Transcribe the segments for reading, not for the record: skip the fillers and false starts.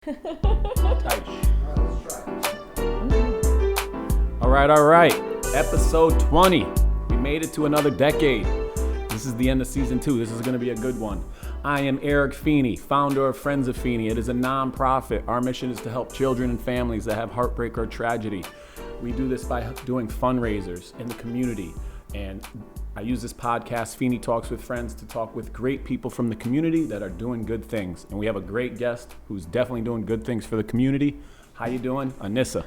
Teich. All right. Episode 20. We made it to another decade. This is the end of season 2. This is going to be a good one. I am Eric Feeney, founder of Friends of Feeney. It is a nonprofit. Our mission is to help children and families that have heartbreak or tragedy. We do this by doing fundraisers in the community. And I use this podcast, Feeney Talks with Friends, to talk with great people from the community that are doing good things. And we have a great guest who's definitely doing good things for the community. How you doing? Annisa.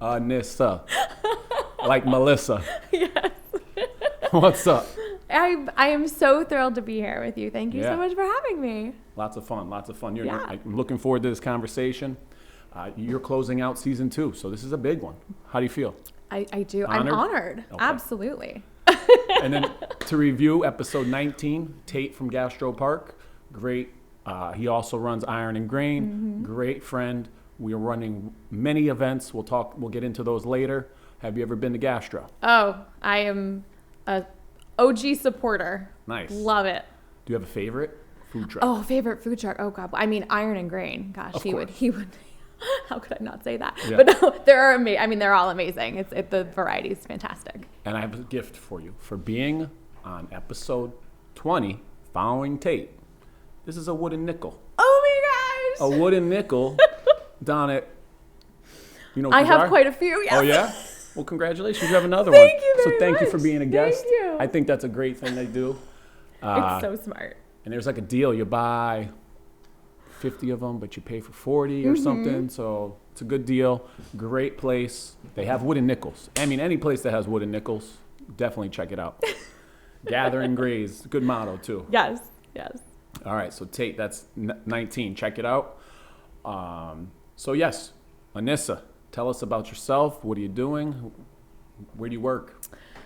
Annisa. Like Melissa. Yes. What's up? I am so thrilled to be here with you. Thank you so much for having me. Lots of fun. I'm looking forward to this conversation. You're closing out season 2, so this is a big one. How do you feel? I do. Honored? I'm honored. Okay. Absolutely. And then to review episode 19, Teich from GastroPark. Great. He also runs Iron and Grain. Mm-hmm. Great friend. We are running many events. We'll get into those later. Have you ever been to Gastro? Oh, I am a OG supporter. Nice. Love it. Do you have a favorite food truck? Oh, favorite food truck. Oh God. I mean, Iron and Grain. Gosh, of he course. would. How could I not say that? Yeah. But no, they're all amazing. The variety is fantastic. And I have a gift for you for being on episode 20, following Teich. This is a wooden nickel. Oh my gosh. A wooden nickel down at, I have quite a few. Yes. Oh yeah? Well, congratulations. You have another Thank one. you very So thank much. you for being a guest. Thank you. I think that's a great thing they do. It's so smart. And there's like a deal. You buy 50 of them, but you pay for 40 or something. So it's a good deal. Great place. They have wooden nickels. I mean, any place that has wooden nickels, definitely check it out. Gather and graze. Good motto, too. Yes. All right. So Teich, that's 19. Check it out. So yes, Annisa, tell us about yourself. What are you doing? Where do you work?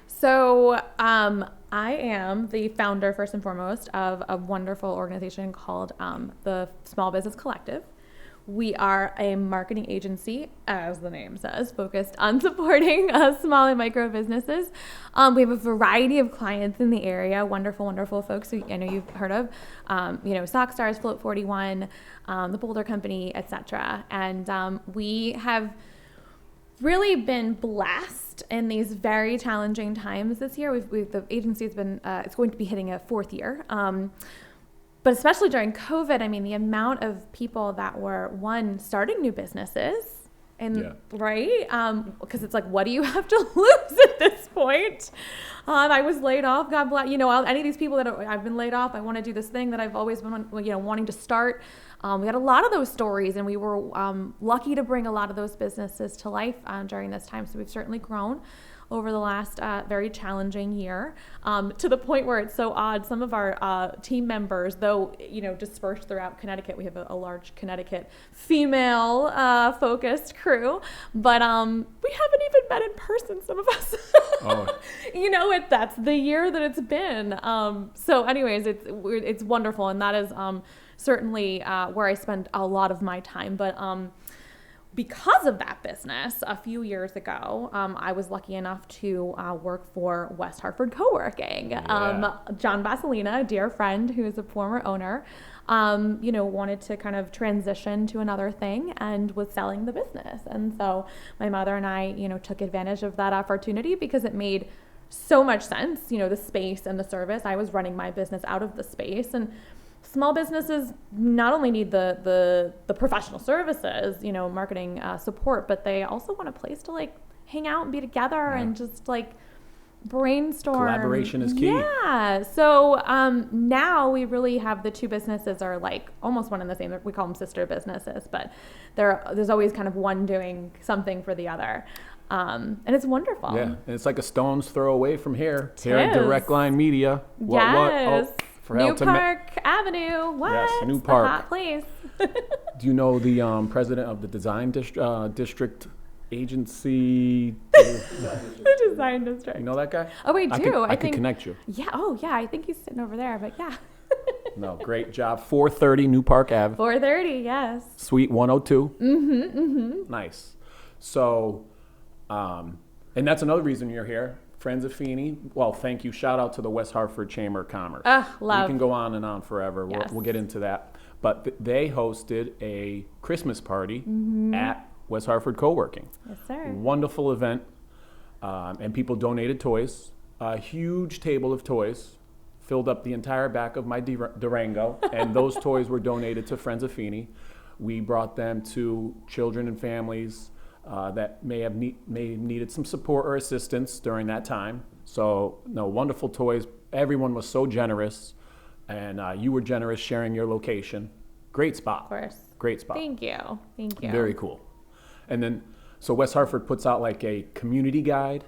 So I am the founder, first and foremost, of a wonderful organization called the Small Business Collective. We are a marketing agency, as the name says, focused on supporting small and micro businesses. We have a variety of clients in the area, wonderful folks who I know you've heard of, Sockstars, Float 41, the Boulder Company, etc. And we have really been blessed in these very challenging times this year. The agency has been, it's going to be hitting a 4th year. But especially during COVID, I mean, the amount of people that were, starting new businesses, and right? Because it's like, what do you have to lose at this point? I was laid off. God bless, any of these people that I've been laid off, I want to do this thing that I've always been, wanting to start. We had a lot of those stories, and we were lucky to bring a lot of those businesses to life during this time. So we've certainly grown over the last very challenging year, to the point where it's so odd. Some of our team members, though, dispersed throughout Connecticut, we have a large Connecticut female focused crew, but we haven't even met in person, some of us. Oh. That's the year that it's been. So anyways, it's wonderful, and that is certainly where I spend a lot of my time. But because of that business, a few years ago, I was lucky enough to work for West Hartford Coworking. Yeah. John Basilina, a dear friend who is a former owner, wanted to kind of transition to another thing and was selling the business. And so my mother and I, took advantage of that opportunity because it made so much sense, the space and the service. I was running my business out of the space, and small businesses not only need the professional services, marketing support, but they also want a place to hang out and be together and just brainstorm. Collaboration is key. Yeah. So now we really have the two businesses are almost one and the same. We call them sister businesses, but there's always kind of one doing something for the other. And it's wonderful. Yeah, and it's like a stone's throw away from here. Here at Direct Line Media. Yes. New to Park Avenue. What? Yes, New It's Park. the hot place. Do you know the president of the Design District Agency? The Design District. You know that guy? Oh, I do. I can connect you. Yeah. Oh, yeah. I think he's sitting over there, but yeah. No, great job. 430 New Park Ave. 430, yes. Suite 102. Nice. So, and that's another reason you're here. Friends of Feeney. Well, thank you. Shout out to the West Hartford Chamber of Commerce. Love. We can go on and on forever. Yes. We'll get into that. But they hosted a Christmas party at West Hartford Coworking. Yes, sir. Wonderful event. And people donated toys. A huge table of toys filled up the entire back of my Durango. And those toys were donated to Friends of Feeney. We brought them to children and families that may have needed some support or assistance during that time. So, no, wonderful toys. Everyone was so generous. And you were generous sharing your location. Great spot. Of course. Great spot. Thank you. Very cool. And then, so West Hartford puts out like a community guide,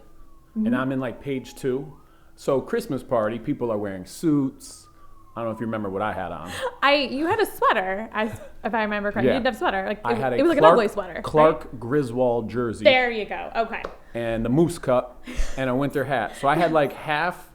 and I'm in like page 2. So Christmas party, people are wearing suits. I don't know if you remember what I had on. You had a sweater, if I remember correctly. Yeah. You didn't have a sweater. It was like Clark, an ugly sweater. Clark right? Griswold jersey. There you go. Okay. And the moose cup and a winter hat. So I had like half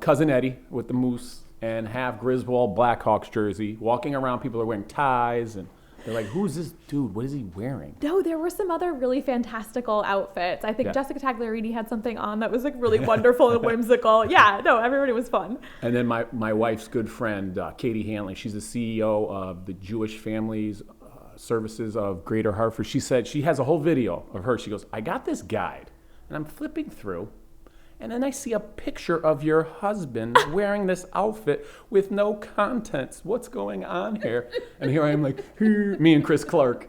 Cousin Eddie with the moose and half Griswold Blackhawks jersey. Walking around, people are wearing ties, and they're like, who's this dude? What is he wearing? No, there were some other really fantastical outfits. I think Jessica Tagliarini had something on that was like really wonderful and whimsical. Yeah, no, everybody was fun. And then my wife's good friend, Katie Hanley, she's the CEO of the Jewish Families Services of Greater Hartford. She said she has a whole video of her. She goes, I got this guide, and I'm flipping through, and then I see a picture of your husband wearing this outfit with no contents. What's going on here? And here I am like, me and Chris Clark.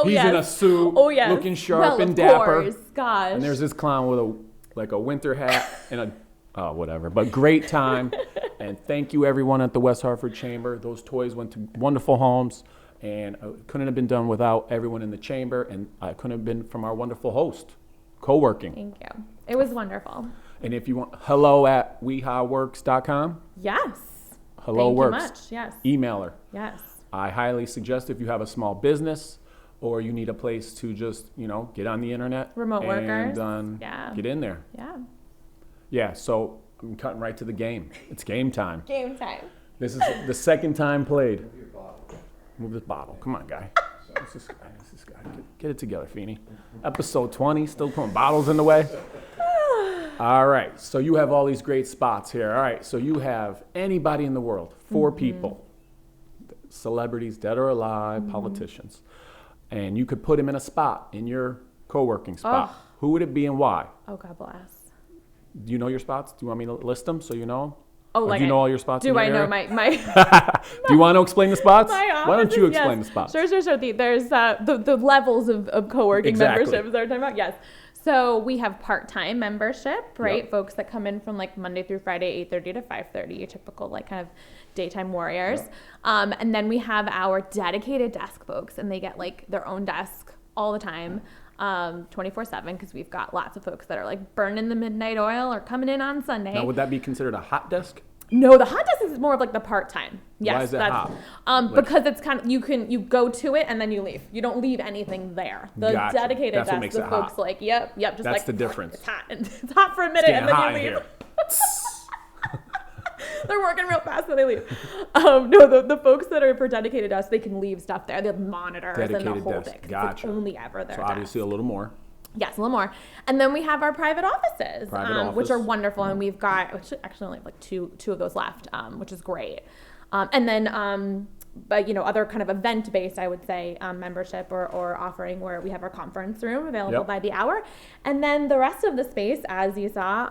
He's in a suit, looking sharp and dapper. Course. Gosh. And there's this clown with a winter hat and whatever. But great time. And thank you everyone at the West Hartford Chamber. Those toys went to wonderful homes, and it couldn't have been done without everyone in the chamber, and it couldn't have been from our wonderful host, Coworking. Thank you. It was wonderful. And if you want, hello@wehaworks.com. Yes. Hello Thank Works. you much. Yes. Email her. Yes. I highly suggest if you have a small business or you need a place to just, get on the internet. Remote workers. And get in there. Yeah. Yeah, so I'm cutting right to the game. It's game time. Game time. This is the second time played. Move this bottle. Come on, guy. What's this guy? Get it together, Feeney. Episode 20, still putting bottles in the way. All right, so you have all these great spots here. All right, so you have anybody in the world, 4 people, celebrities, dead or alive, politicians, and you could put them in a spot, in your co-working spot. Oh. Who would it be and why? Oh, God bless. Do you know your spots? Do you want me to list them so you know them? Oh, do you know all your spots? Do in your I know area? my Do you want to explain the spots? My Why don't you offices, explain yes. the spots? Sure. There's the levels of co-working Exactly. memberships that we're talking about. Yes. So we have part-time membership, right? Yep. Folks that come in from like Monday through Friday, 8:30 to 5:30, your typical like kind of daytime warriors. Yep. And then we have our dedicated desk folks, and they get like their own desk all the time. 24/7, because we've got lots of folks that are like burning the midnight oil or coming in on Sunday. Now, would that be considered a hot desk? No, the hot desk is more of like the part-time. Yes, Why is that hot? Because it's kind of you go to it and then you leave. You don't leave anything there. The Gotcha. dedicated That's what desk, makes the it folks hot. like, yep, just That's like the difference. It's hot and it's hot for a minute and then hot you in leave. here. They're working real fast and they leave. No, the folks that are for dedicated desks, they can leave stuff there. They have monitors Dedicated and the whole desk. thing. Gotcha. It's only ever their So desk. obviously a little more. Yes, a little more. And then we have our private offices, which are office. wonderful. And we've got, actually only have like two of those left, which is great. And then, but other kind of event-based, I would say, membership or offering where we have our conference room available by the hour. And then the rest of the space, as you saw,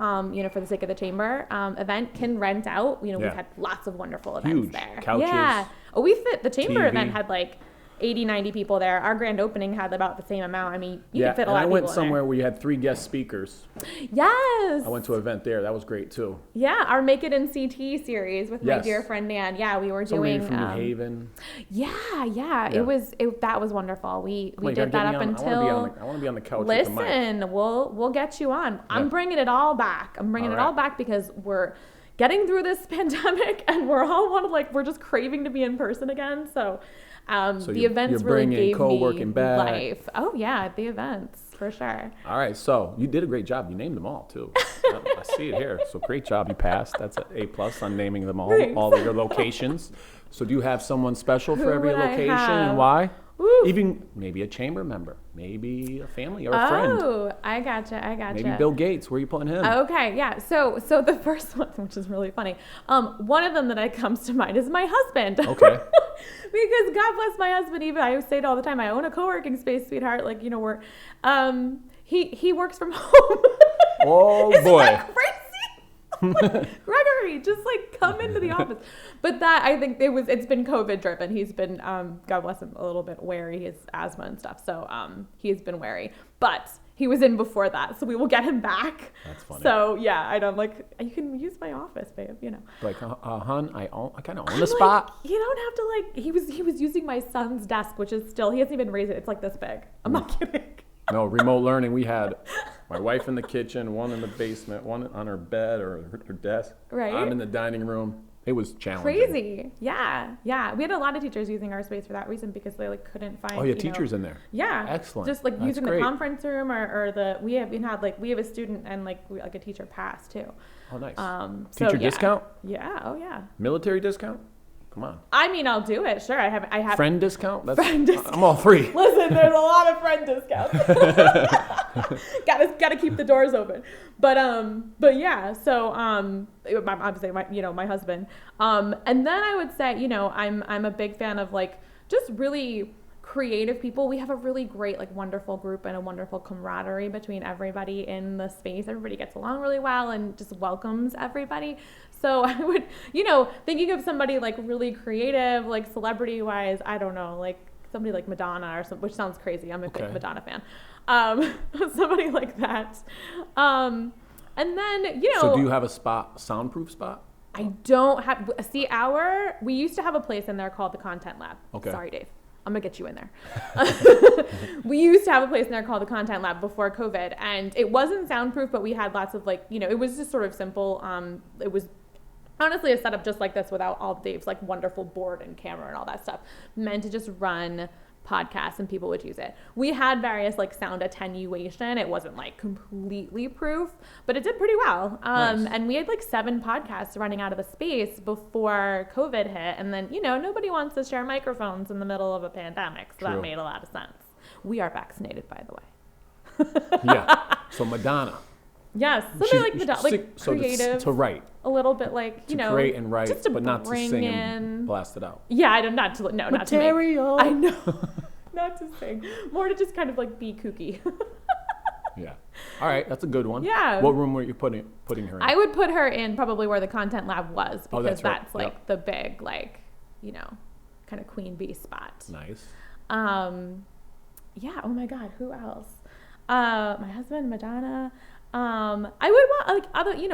for the sake of the chamber event, can rent out. We've had lots of wonderful events Huge. there. Couches. Yeah. Oh, the chamber TV. event had like 80, 90 people there. Our grand opening had about the same amount. I mean, you can fit a lot of people in I went somewhere where you had 3 guest speakers. Yes. I went to an event there. That was great too. Yeah, our Make It in CT series with my Yes. dear friend Nan. Yeah, we were Somebody doing. from New Haven. Yeah. Yeah. That was wonderful. We Come on, you did gotta that get up me on- until. I want to be on the couch with the mic. Listen, we'll get you on. I'm bringing it all back. I'm bringing it all back because we're getting through this pandemic and we're all we're just craving to be in person again. So the events you're really bringing gave me co-working back. life. Oh yeah, the events for sure. All right, so you did a great job. You named them all too. I see it here. So great job. You passed. That's an A+ on naming them all. Thanks. All of your locations. So do you have someone special for Who every would I location have? and why? Woo! Even maybe a chamber member, maybe a family or a friend. Oh, I gotcha. Maybe Bill Gates. Where are you putting him? Okay, yeah. So the first one, which is really funny, one of them that comes to mind is my husband. Okay. Because God bless my husband. Even I say it all the time. I own a co-working space, sweetheart. Like, you know, we're he works from home. Oh Isn't boy. that crazy? Gregory, just like come into the office. But that, I think it's been COVID driven. He's been, God bless him, a little bit wary. He has asthma and stuff. So he's been wary. But he was in before that. So we will get him back. That's funny. So yeah, I'm like, you can use my office, babe, you know. Like, hon, I kind of own a spot. You don't have to like, he was using my son's desk, which is still, he hasn't even raised it. It's like this big. I'm not kidding. No, remote learning. We had my wife in the kitchen, one in the basement, one on her bed or her desk. Right. I'm in the dining room. It was challenging. Crazy. Yeah. We had a lot of teachers using our space for that reason because they like couldn't find. Oh, yeah, teachers in there. Yeah. Excellent. Just like That's using great. the conference room or we have a student and like a teacher pass too. Oh, nice. So, Teacher discount? Yeah. Oh, yeah. Military discount? Come on. I mean, I'll do it. Sure. I have Friend discount? Friend discount. I'm all three. Listen, there's a lot of friend discounts. gotta keep the doors open. But yeah, so obviously my husband. And then I would say, I'm a big fan of like just really creative people. We have a really great, like, wonderful group and a wonderful camaraderie between everybody in the space. Everybody gets along really well and just welcomes everybody. So I would, thinking of somebody like really creative, like celebrity wise, I don't know, like somebody like Madonna or something, which sounds crazy. I'm a big Madonna fan. Somebody like that. And then, So do you have a soundproof spot? I don't have, we used to have a place in there called the Content Lab. Okay. Sorry, Dave. I'm gonna get you in there. We used to have a place in there called the Content Lab before COVID, and it wasn't soundproof, but we had lots of like, it was just sort of simple. It was honestly a setup just like this without all Dave's like wonderful board and camera and all that stuff, meant to just run podcasts and people would use it. We had various like sound attenuation. It wasn't like completely proof, but it did pretty well. Nice. And we had like 7 podcasts running out of the space before COVID hit. And then, nobody wants to share microphones in the middle of a pandemic. So True. that made a lot of sense. We are vaccinated, by the way. Yeah. So Madonna. Yes. Something like Madonna, like creative. To write. A little bit like, to create and write, just to but not to bring sing in... and blast it out. Yeah, not to make. Material. I know. Not to sing. More to just kind of like be kooky. Yeah. All right, that's a good one. Yeah. What room were you putting her in? I would put her in probably where the Content Lab was, because that's right. like the big, like, kind of queen bee spot. Nice. Yeah. Oh my God. Who else? My husband, Madonna. I would want like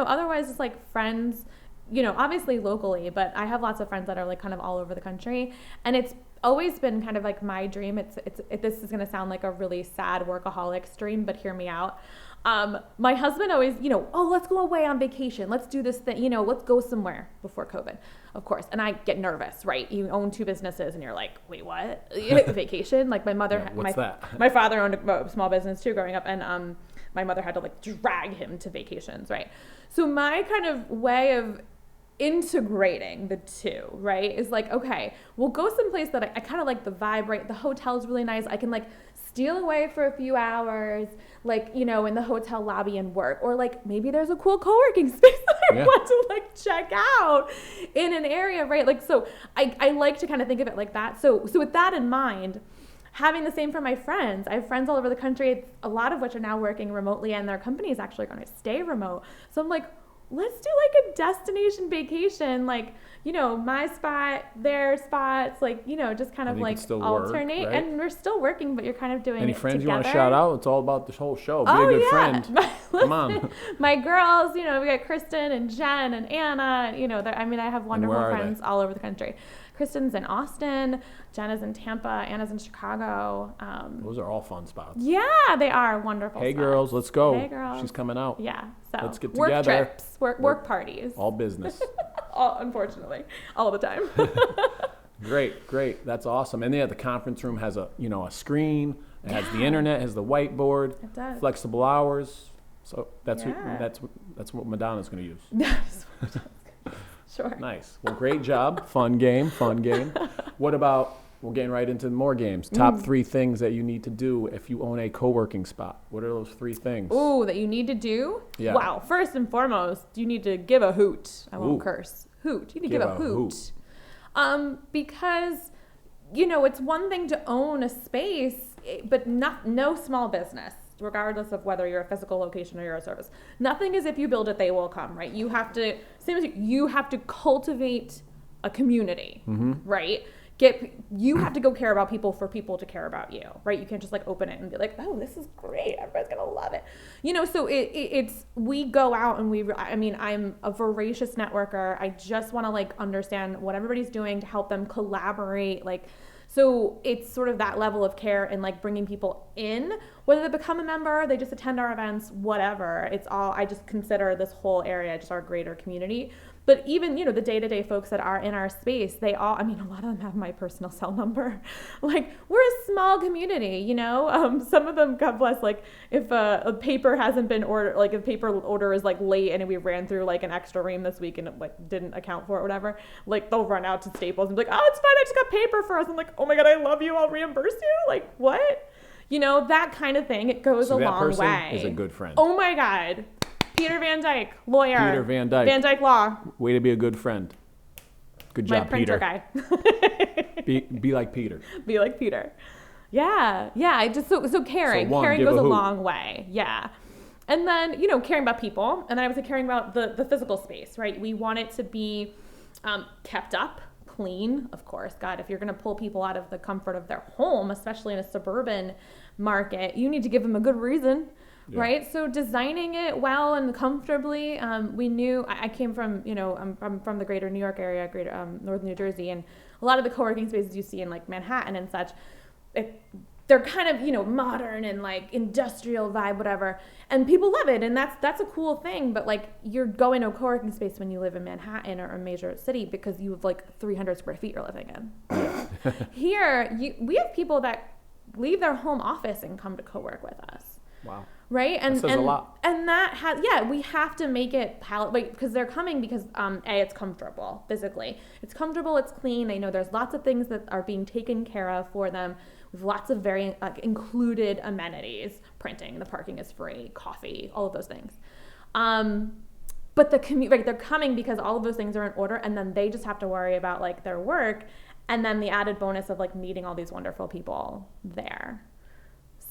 otherwise it's like friends, obviously locally, but I have lots of friends that are like kind of all over the country, and it's always been kind of like my dream. This is going to sound like a really sad workaholic dream, but hear me out. My husband always, let's go away on vacation. Let's do this thing, let's go somewhere before COVID, of course. And I get nervous, right? You own 2 businesses and you're like, wait, what? Vacation? Like my mother, my father owned a small business too growing up. And, my mother had to like drag him to vacations, right? So my kind of way of integrating the two, right, is like, okay, we'll go someplace that I kind of like the vibe, right? The hotel's really nice. I can like steal away for a few hours, like, in the hotel lobby and work, or like maybe there's a cool co-working space that I want to like check out in an area, right? Like, so I like to kind of think of it like that. So with that in mind, having the same for my friends. I have friends all over the country, a lot of which are now working remotely, and their companies actually going to stay remote. So I'm like, let's do like a destination vacation, like, my spot, their spots, like, just kind of like alternate. Work, right? And we're still working, but you're kind of doing Any it friends together. You want to shout out? It's all about this whole show. Be a good friend. Come on. My girls, we got Kristen and Jen and Anna. I have wonderful friends all over the country. Kristen's in Austin, Jenna's in Tampa, Anna's in Chicago. Those are all fun spots. Yeah, they are wonderful Hey spots. Girls, let's go. Hey girls. She's coming out. Yeah, so let's get work together. Trips, work parties. All business. Unfortunately, all the time. Great. That's awesome. And the conference room has a screen. It has the internet, has the whiteboard. It does. Flexible hours. So that's what Madonna's going to use. That's what Sure. Nice. Well, great job. Fun game. What about we're getting right into more games. Top 3 things that you need to do if you own a co-working spot. What are those 3 things? Ooh, that you need to do? Yeah. Wow. First and foremost, you need to give a hoot. I won't curse. Hoot. You need to give a hoot. Because, it's one thing to own a space, but no small business, regardless of whether you're a physical location or you're a service. Nothing is if you build it, they will come, right? You have to cultivate a community, right? You have to go care about people for people to care about you, right? You can't just open it and be like, oh, this is great, everybody's gonna love it, so it's we go out and I'm a voracious networker. I just want to understand what everybody's doing to help them collaborate, so it's sort of that level of care and bringing people in, whether they become a member, they just attend our events, whatever. It's all, I just consider this whole area just our greater community. But even, the day-to-day folks that are in our space, they all, a lot of them have my personal cell number. We're a small community, some of them, God bless, if a paper hasn't been ordered, if a paper order is late and we ran through an extra ream this week and it didn't account for it, whatever, they'll run out to Staples and be like, oh, it's fine, I just got paper for us. I'm like, oh my God, I love you, I'll reimburse you. What? That kind of thing, it goes a long way. That person is a good friend. Oh my God. Peter Van Dyke, lawyer. Peter Van Dyke. Van Dyke Law. Way to be a good friend. Good job, Peter. My printer guy. be like Peter. Be like Peter. Yeah. So caring. Caring goes a long way. Yeah. And then, caring about people. And then I was caring about the physical space, right? We want it to be kept up, clean, of course. God, if you're going to pull people out of the comfort of their home, especially in a suburban market, you need to give them a good reason. Yeah. Right. So designing it well and comfortably. We knew I came from, I'm from the greater New York area, greater northern New Jersey, and a lot of the co-working spaces you see in Manhattan and such, they're kind of, modern and industrial vibe, whatever. And people love it. And that's a cool thing. But you're going to a co-working space when you live in Manhattan or a major city because you have 300 square feet you're living in. Here, we have people that leave their home office and come to co-work with us. Wow. Right. And that says a lot. And that has, we have to make it because they're coming because it's comfortable physically. It's comfortable. It's clean. They know there's lots of things that are being taken care of for them with lots of very included amenities, printing, the parking is free, coffee, all of those things. But the commute, they're coming because all of those things are in order, and then they just have to worry about their work, and then the added bonus of meeting all these wonderful people there.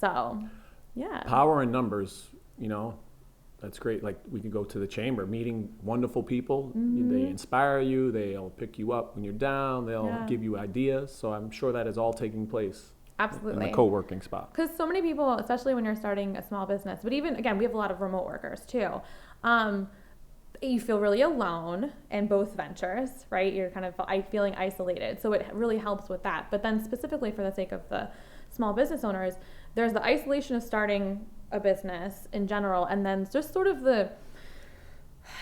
So. Yeah. Power in numbers, that's great. We could go to the chamber, meeting wonderful people. They inspire you. They'll pick you up when you're down. They'll give you ideas. So I'm sure that is all taking place. Absolutely. In the co-working spot. Because so many people, especially when you're starting a small business, but even, again, we have a lot of remote workers too. You feel really alone in both ventures, right? You're kind of feeling isolated. So it really helps with that. But then specifically for the sake of the small business owners, there's the isolation of starting a business in general, and then just sort of the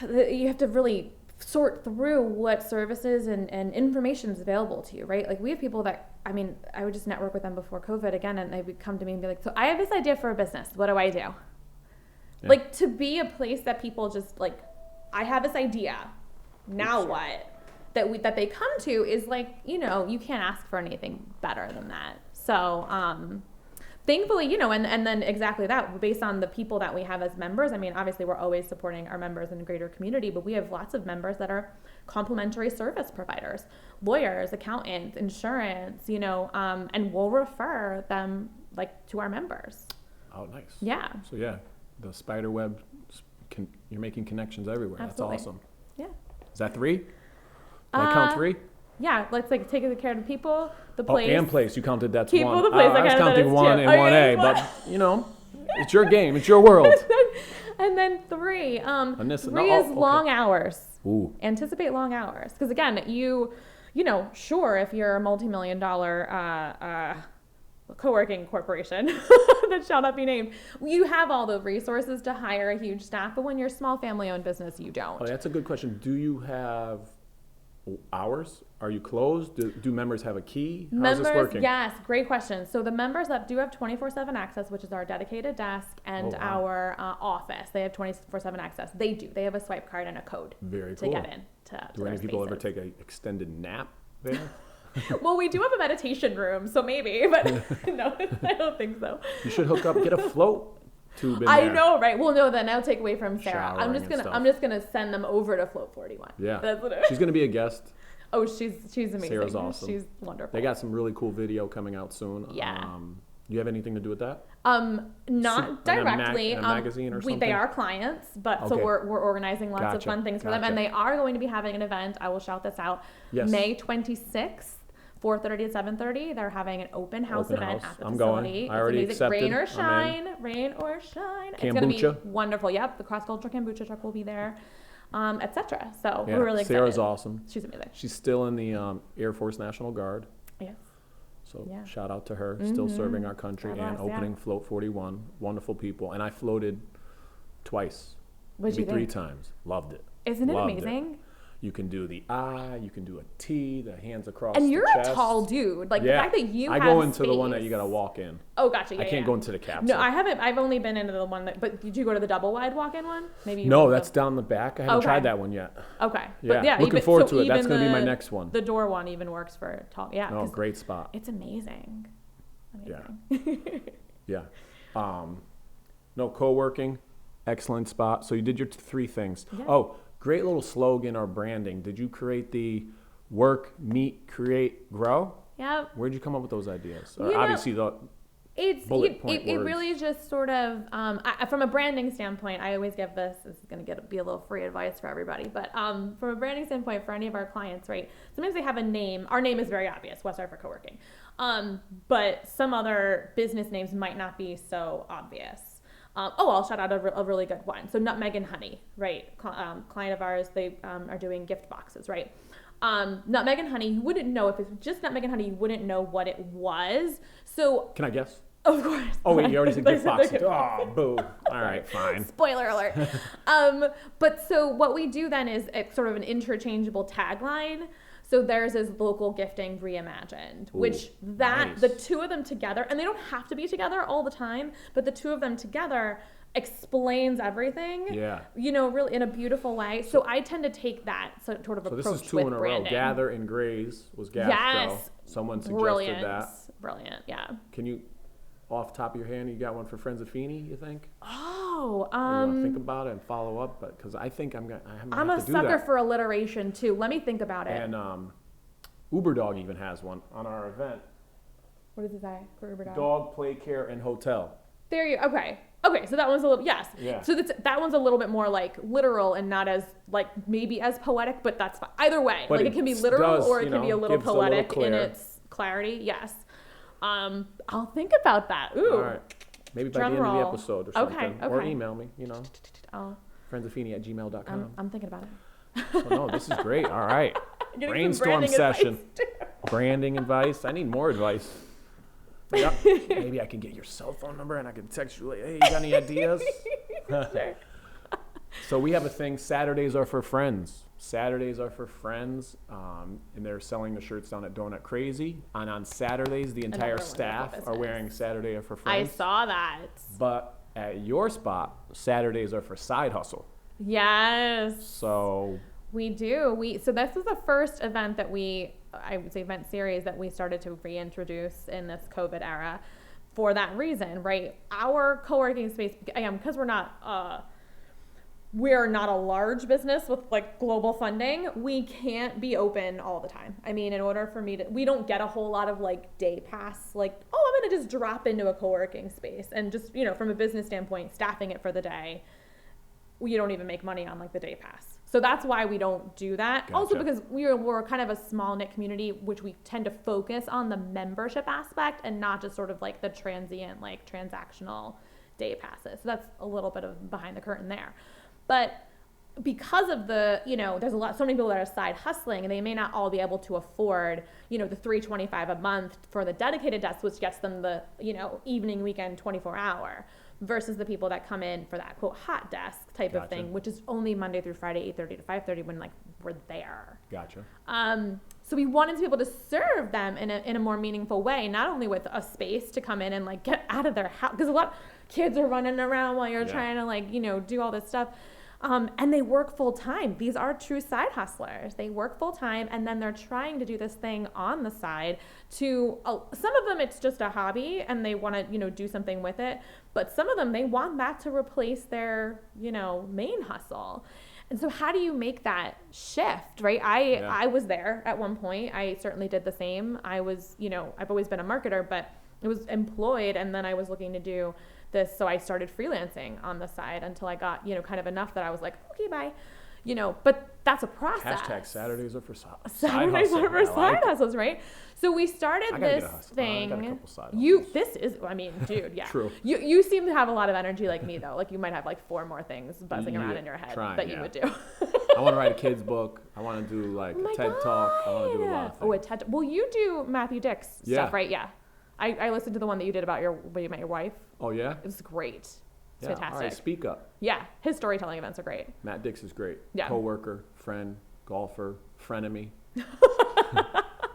you have to really sort through what services and information is available to you, right? We have people that, I would just network with them before COVID again, and they would come to me and be like, so I have this idea for a business. What do I do? Yeah. To be a place that people just I have this idea. Now what? That they come to is you can't ask for anything better than that. So, thankfully, and then exactly that, based on the people that we have as members, obviously we're always supporting our members in the greater community, but we have lots of members that are complementary service providers, lawyers, accountants, insurance, and we'll refer them to our members. Oh, nice. Yeah. So the spider web, you're making connections everywhere. Absolutely. That's awesome. Yeah. Is that 3? Did I count 3? Yeah, let's take care of the people, the place. Oh, and place. You counted that's people, 1. The place. I was counting 1 and 1A, but it's your game. It's your world. And then 3. Annisa, 3 is long hours. Ooh. Anticipate long hours. Because again, sure, if you're a multi-million-dollar co-working corporation that shall not be named, you have all the resources to hire a huge staff, but when you're a small family-owned business, you don't. Oh, that's a good question. Do you have hours? Are you closed? Do members have a key? How's this working? Yes, great question. So the members that do have 24/7 access, which is our dedicated desk and our office, they have 24/7 access. They do. They have a swipe card and a code. Very to cool. get in. Do any people ever take an extended nap there? Well, we do have a meditation room, so maybe, but no, I don't think so. You should hook up, get a float tube in I there. know, right? Well, no, then I'll take away from Sarah. Showering and I'm just gonna send them over to Float 41. Yeah. That's what She's going to be a guest. Oh, she's amazing. Sarah's awesome. She's wonderful. They got some really cool video coming out soon. Yeah. You have anything to do with that? Not directly. In a magazine or something? They are clients, but so Okay. we're organizing lots of Gotcha. fun things for them, and they are going to be having an event. I will shout this out. Yes. May 26th. 4:30 to 7:30. They're having an open house event at the I'm facility. going. I already it's amazing. accepted. Rain or shine. It's Kombucha. going to be wonderful. Yep, the cross-cultural kombucha truck will be there, etc. So Yeah. we're really excited. Sarah's awesome. She's amazing. She's still in the Air Force National Guard. Yes. So Yeah. shout out to her. Still serving our country God and bless, yeah. opening Float 41. Wonderful people. And I floated twice. What'd you maybe think? 3 times. Loved it. Isn't it Loved amazing? You can do the I, you can do a T, the hands across And the you're chest. a tall dude. Like Yeah. the fact that you I have go into the one that space- you got to walk in. Oh, gotcha. Yeah, I can't yeah. go into the capsule. No, I haven't. I've only been into the one that. But did you go to the double wide walk-in one? Maybe. You No, went to that's down the back. I haven't Okay. tried that one yet. okay. Yeah, But yeah. looking even, forward so to it. That's even going to be my the- next one. The door one even works for tall. Yeah. No, 'cause great spot. It's amazing. Yeah. Amazing. Yeah. No, co-working, excellent spot. So you did your 3 things. Yeah. Oh, great little slogan or branding. Did you create the work, meet, create, grow? Yep. Where'd you come up with those ideas? You know, Obviously, It's bullet point it words. really just sort of from a branding standpoint. I always give this. This is going to be a little free advice for everybody, but from a branding standpoint, for any of our clients, right? Sometimes they have a name. Our name is very obvious, West Hartford Coworking, but some other business names might not be so obvious. I'll shout out a really good one. So Nutmeg and Honey, right? Client of ours, they are doing gift boxes, right? Nutmeg and Honey, you wouldn't know if it's just Nutmeg and Honey, you wouldn't know what it was. So, Can I guess? of course. Oh, wait, you already said gift box. Gift box. Oh, boo. All right, fine. Spoiler alert. But so what we do then is it's sort of an interchangeable tagline. So theirs is local gifting reimagined, which nice. the 2 of them together, and they don't have to be together all the time, but the 2 of them together explains everything. Yeah. Really in a beautiful way. So I tend to take that sort of So approach this is 2 with in a row. branding. Gather and Graze was Gastro. Yes. Someone suggested Brilliant. that. Brilliant. Yeah. Can you, off the top of your hand, you got one for Friends of Feeney, you think? Oh, You want to think about it and follow up? Because I think I'm I'm a have to do sucker that. for alliteration too. Let me think about it. And Uber Dog even has one on our event. What does it say for Uber Dog? Dog, play care, and hotel. There you. Okay. So that one's a little yes. Yeah. So that one's a little bit more like literal and not as like maybe as poetic, but that's fine. Either way, But like it can be it literal does, or it can be a little gives a little poetic in clear. its clarity. Yes. I'll think about that. Ooh. All right. Maybe by Drum the end of the roll. episode or Okay, something. Or okay. email me, Oh, friendsoffeeny@gmail.com. I'm thinking about it. So no, this is great. All right. Getting some Brainstorm branding session. advice, too. Branding advice. I need more advice. Yep. Maybe I can get your cell phone number and I can text you like, hey, you got any ideas? Sure. So we have a thing, Saturdays are for friends. Saturdays are for friends, and they're selling the shirts down at Donut Crazy. And on Saturdays, the entire Another staff wonderful are business. wearing Saturday are for I friends. saw that. But at your spot, Saturdays are for side hustle. Yes. So We do. So this was the first event that I would say event series that we started to reintroduce in this COVID era for that reason, right? Our co-working space, again, because we're not a large business with like global funding, we can't be open all the time. I mean, in order for we don't get a whole lot of like day pass, like, oh, I'm going to just drop into a co-working space and just, from a business standpoint, staffing it for the day. You don't even make money on like the day pass. So that's why we don't do that. Gotcha. Also because we're kind of a small knit community, which we tend to focus on the membership aspect and not just sort of like the transient, like transactional day passes. So that's a little bit of behind the curtain there. But because of there's so many people that are side hustling and they may not all be able to afford, the $325 a month for the dedicated desk, which gets them the, evening, weekend, 24 hour. Versus the people that come in for that quote hot desk type of thing, which is only Monday through Friday, 8:30 to 5:30 when like we're there. Gotcha. So we wanted to be able to serve them in a more meaningful way, not only with a space to come in and like get out of their house, because a lot of kids are running around while you're trying to like do all this stuff. And they work full time. These are true side hustlers. They work full time, and then they're trying to do this thing on the side to, some of them it's just a hobby and they want to, do something with it. But some of them, they want that to replace their, main hustle. And so how do you make that shift, right? I was there at one point. I certainly did the same. I was, I've always been a marketer, but I was employed, and then I was looking to do this. So I started freelancing on the side until I got, kind of enough that I was like, okay, bye. But that's a process. Hashtag Saturdays are for side Saturdays hustle. are for side hustles, right? So we started this thing. I got a couple side hustles. This is, dude, yeah. True. You seem to have a lot of energy like me though. Like you might have like 4 more things buzzing around in your head that you would do. I want to write a kid's book. I want to do like a TED Talk. I want to do a lot of things. Oh, a TED. Well, you do Matthew Dick's stuff, right? Yeah. I listened to the one that you did about when you met your wife. Oh yeah? It was great. It's fantastic. All right, speak up. Yeah, his storytelling events are great. Matt Dix is great. Yeah. Coworker, friend, golfer, frenemy.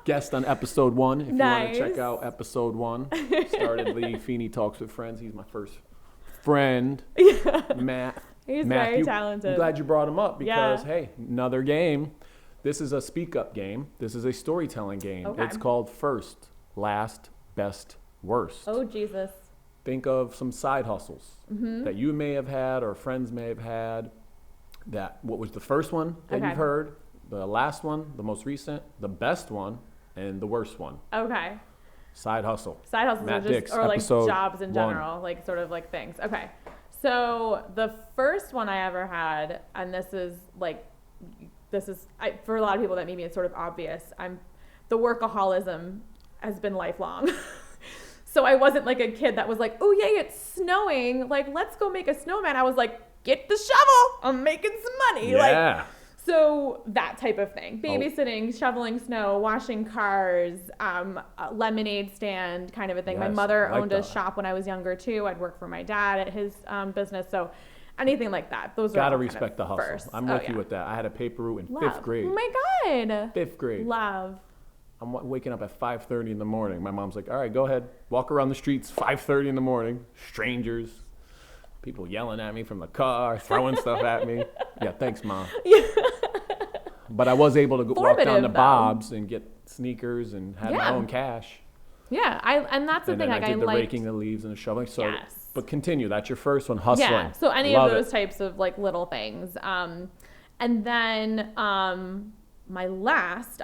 Guest on episode 1. If you want to check out episode 1. Started the Feeney Talks with Friends. He's my first friend. Matt. He's very talented. I'm glad you brought him up because, hey, another game. This is a speak up game. This is a storytelling game. Okay. It's called First, Last, Best, Worst. Oh, Jesus. Think of some side hustles that you may have had or friends may have had. What was the first one that you've heard, the last one, the most recent, the best one, and the worst one. Okay. Side hustle. Side hustles Matt are just, Dix, or like episode jobs in 1. general, like sort of like things. Okay. So the first one I ever had, and this is for a lot of people that maybe it's sort of obvious. The workaholism has been lifelong. So I wasn't like a kid that was like, oh yay, it's snowing. Like, let's go make a snowman. I was like, get the shovel. I'm making some money. Yeah. So that type of thing. Babysitting, shoveling snow, washing cars, lemonade stand kind of a thing. Yes, My mother like owned a shop when I was younger too. I'd work for my dad at his business. So anything like that. Those are Gotta all respect kind of the hustle. first. I'm with you with that. I had a paper route in 5th grade. Oh my God. 5th grade. Love. I'm waking up at 5:30 in the morning. My mom's like, all right, go ahead. Walk around the streets, 5:30 in the morning. Strangers. People yelling at me from the car, throwing stuff at me. Yeah, thanks, Mom. But I was able to walk down to Bob's and get sneakers and had my own cash. Yeah, and that's the thing. I did the raking the leaves and the shoveling. So, but continue. That's your first one, hustling. Yeah. So any of those types of like little things, and then my last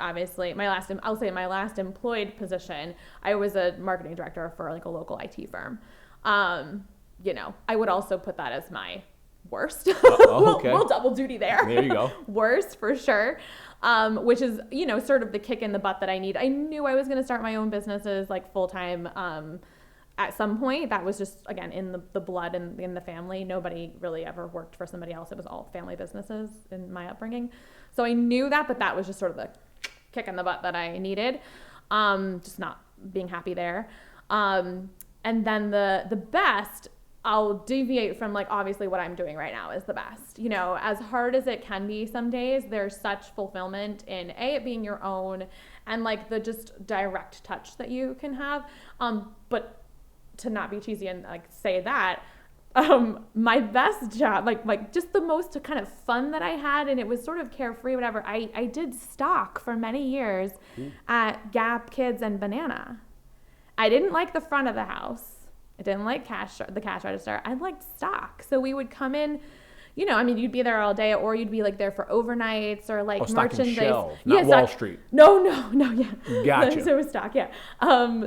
employed position, I was a marketing director for like a local IT firm. I would also put that as my worst. Okay. We'll double duty there. There you go. Worst for sure. Which is, sort of the kick in the butt that I need. I knew I was going to start my own businesses like full time at some point. That was just, again, in the blood and in the family. Nobody really ever worked for somebody else. It was all family businesses in my upbringing. So I knew that, but that was just sort of the kick in the butt that I needed. Just not being happy there. And then the best, I'll deviate from like obviously what I'm doing right now is the best. As hard as it can be some days, there's such fulfillment in it being your own and like the just direct touch that you can have. But to not be cheesy and like say that, my best job, like just the most kind of fun that I had, and it was sort of carefree, whatever. I did stock for many years at Gap Kids and Banana. I didn't like the front of the house. I didn't like the cash register. I liked stock. So we would come in, you'd be there all day, or you'd be like there for overnights or like merchandise. Shelves, not Wall Street. No, yeah. Gotcha. So it was stock, yeah.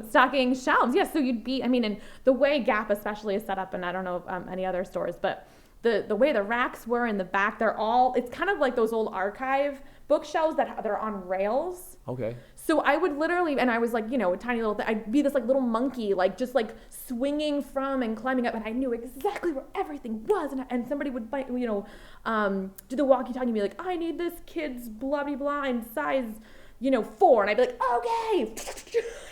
Stocking shelves, yeah. So you'd be, and the way Gap especially is set up, and I don't know any other stores, but the way the racks were in the back, it's kind of like those old archive bookshelves that are on rails. Okay. So I would literally, and I was like, a tiny little thing, I'd be this like little monkey, like just like swinging from and climbing up, and I knew exactly where everything was, and somebody would find, do the walkie-talkie and be like, I need this kid's blah, blah, blah, in size, 4, and I'd be like, okay.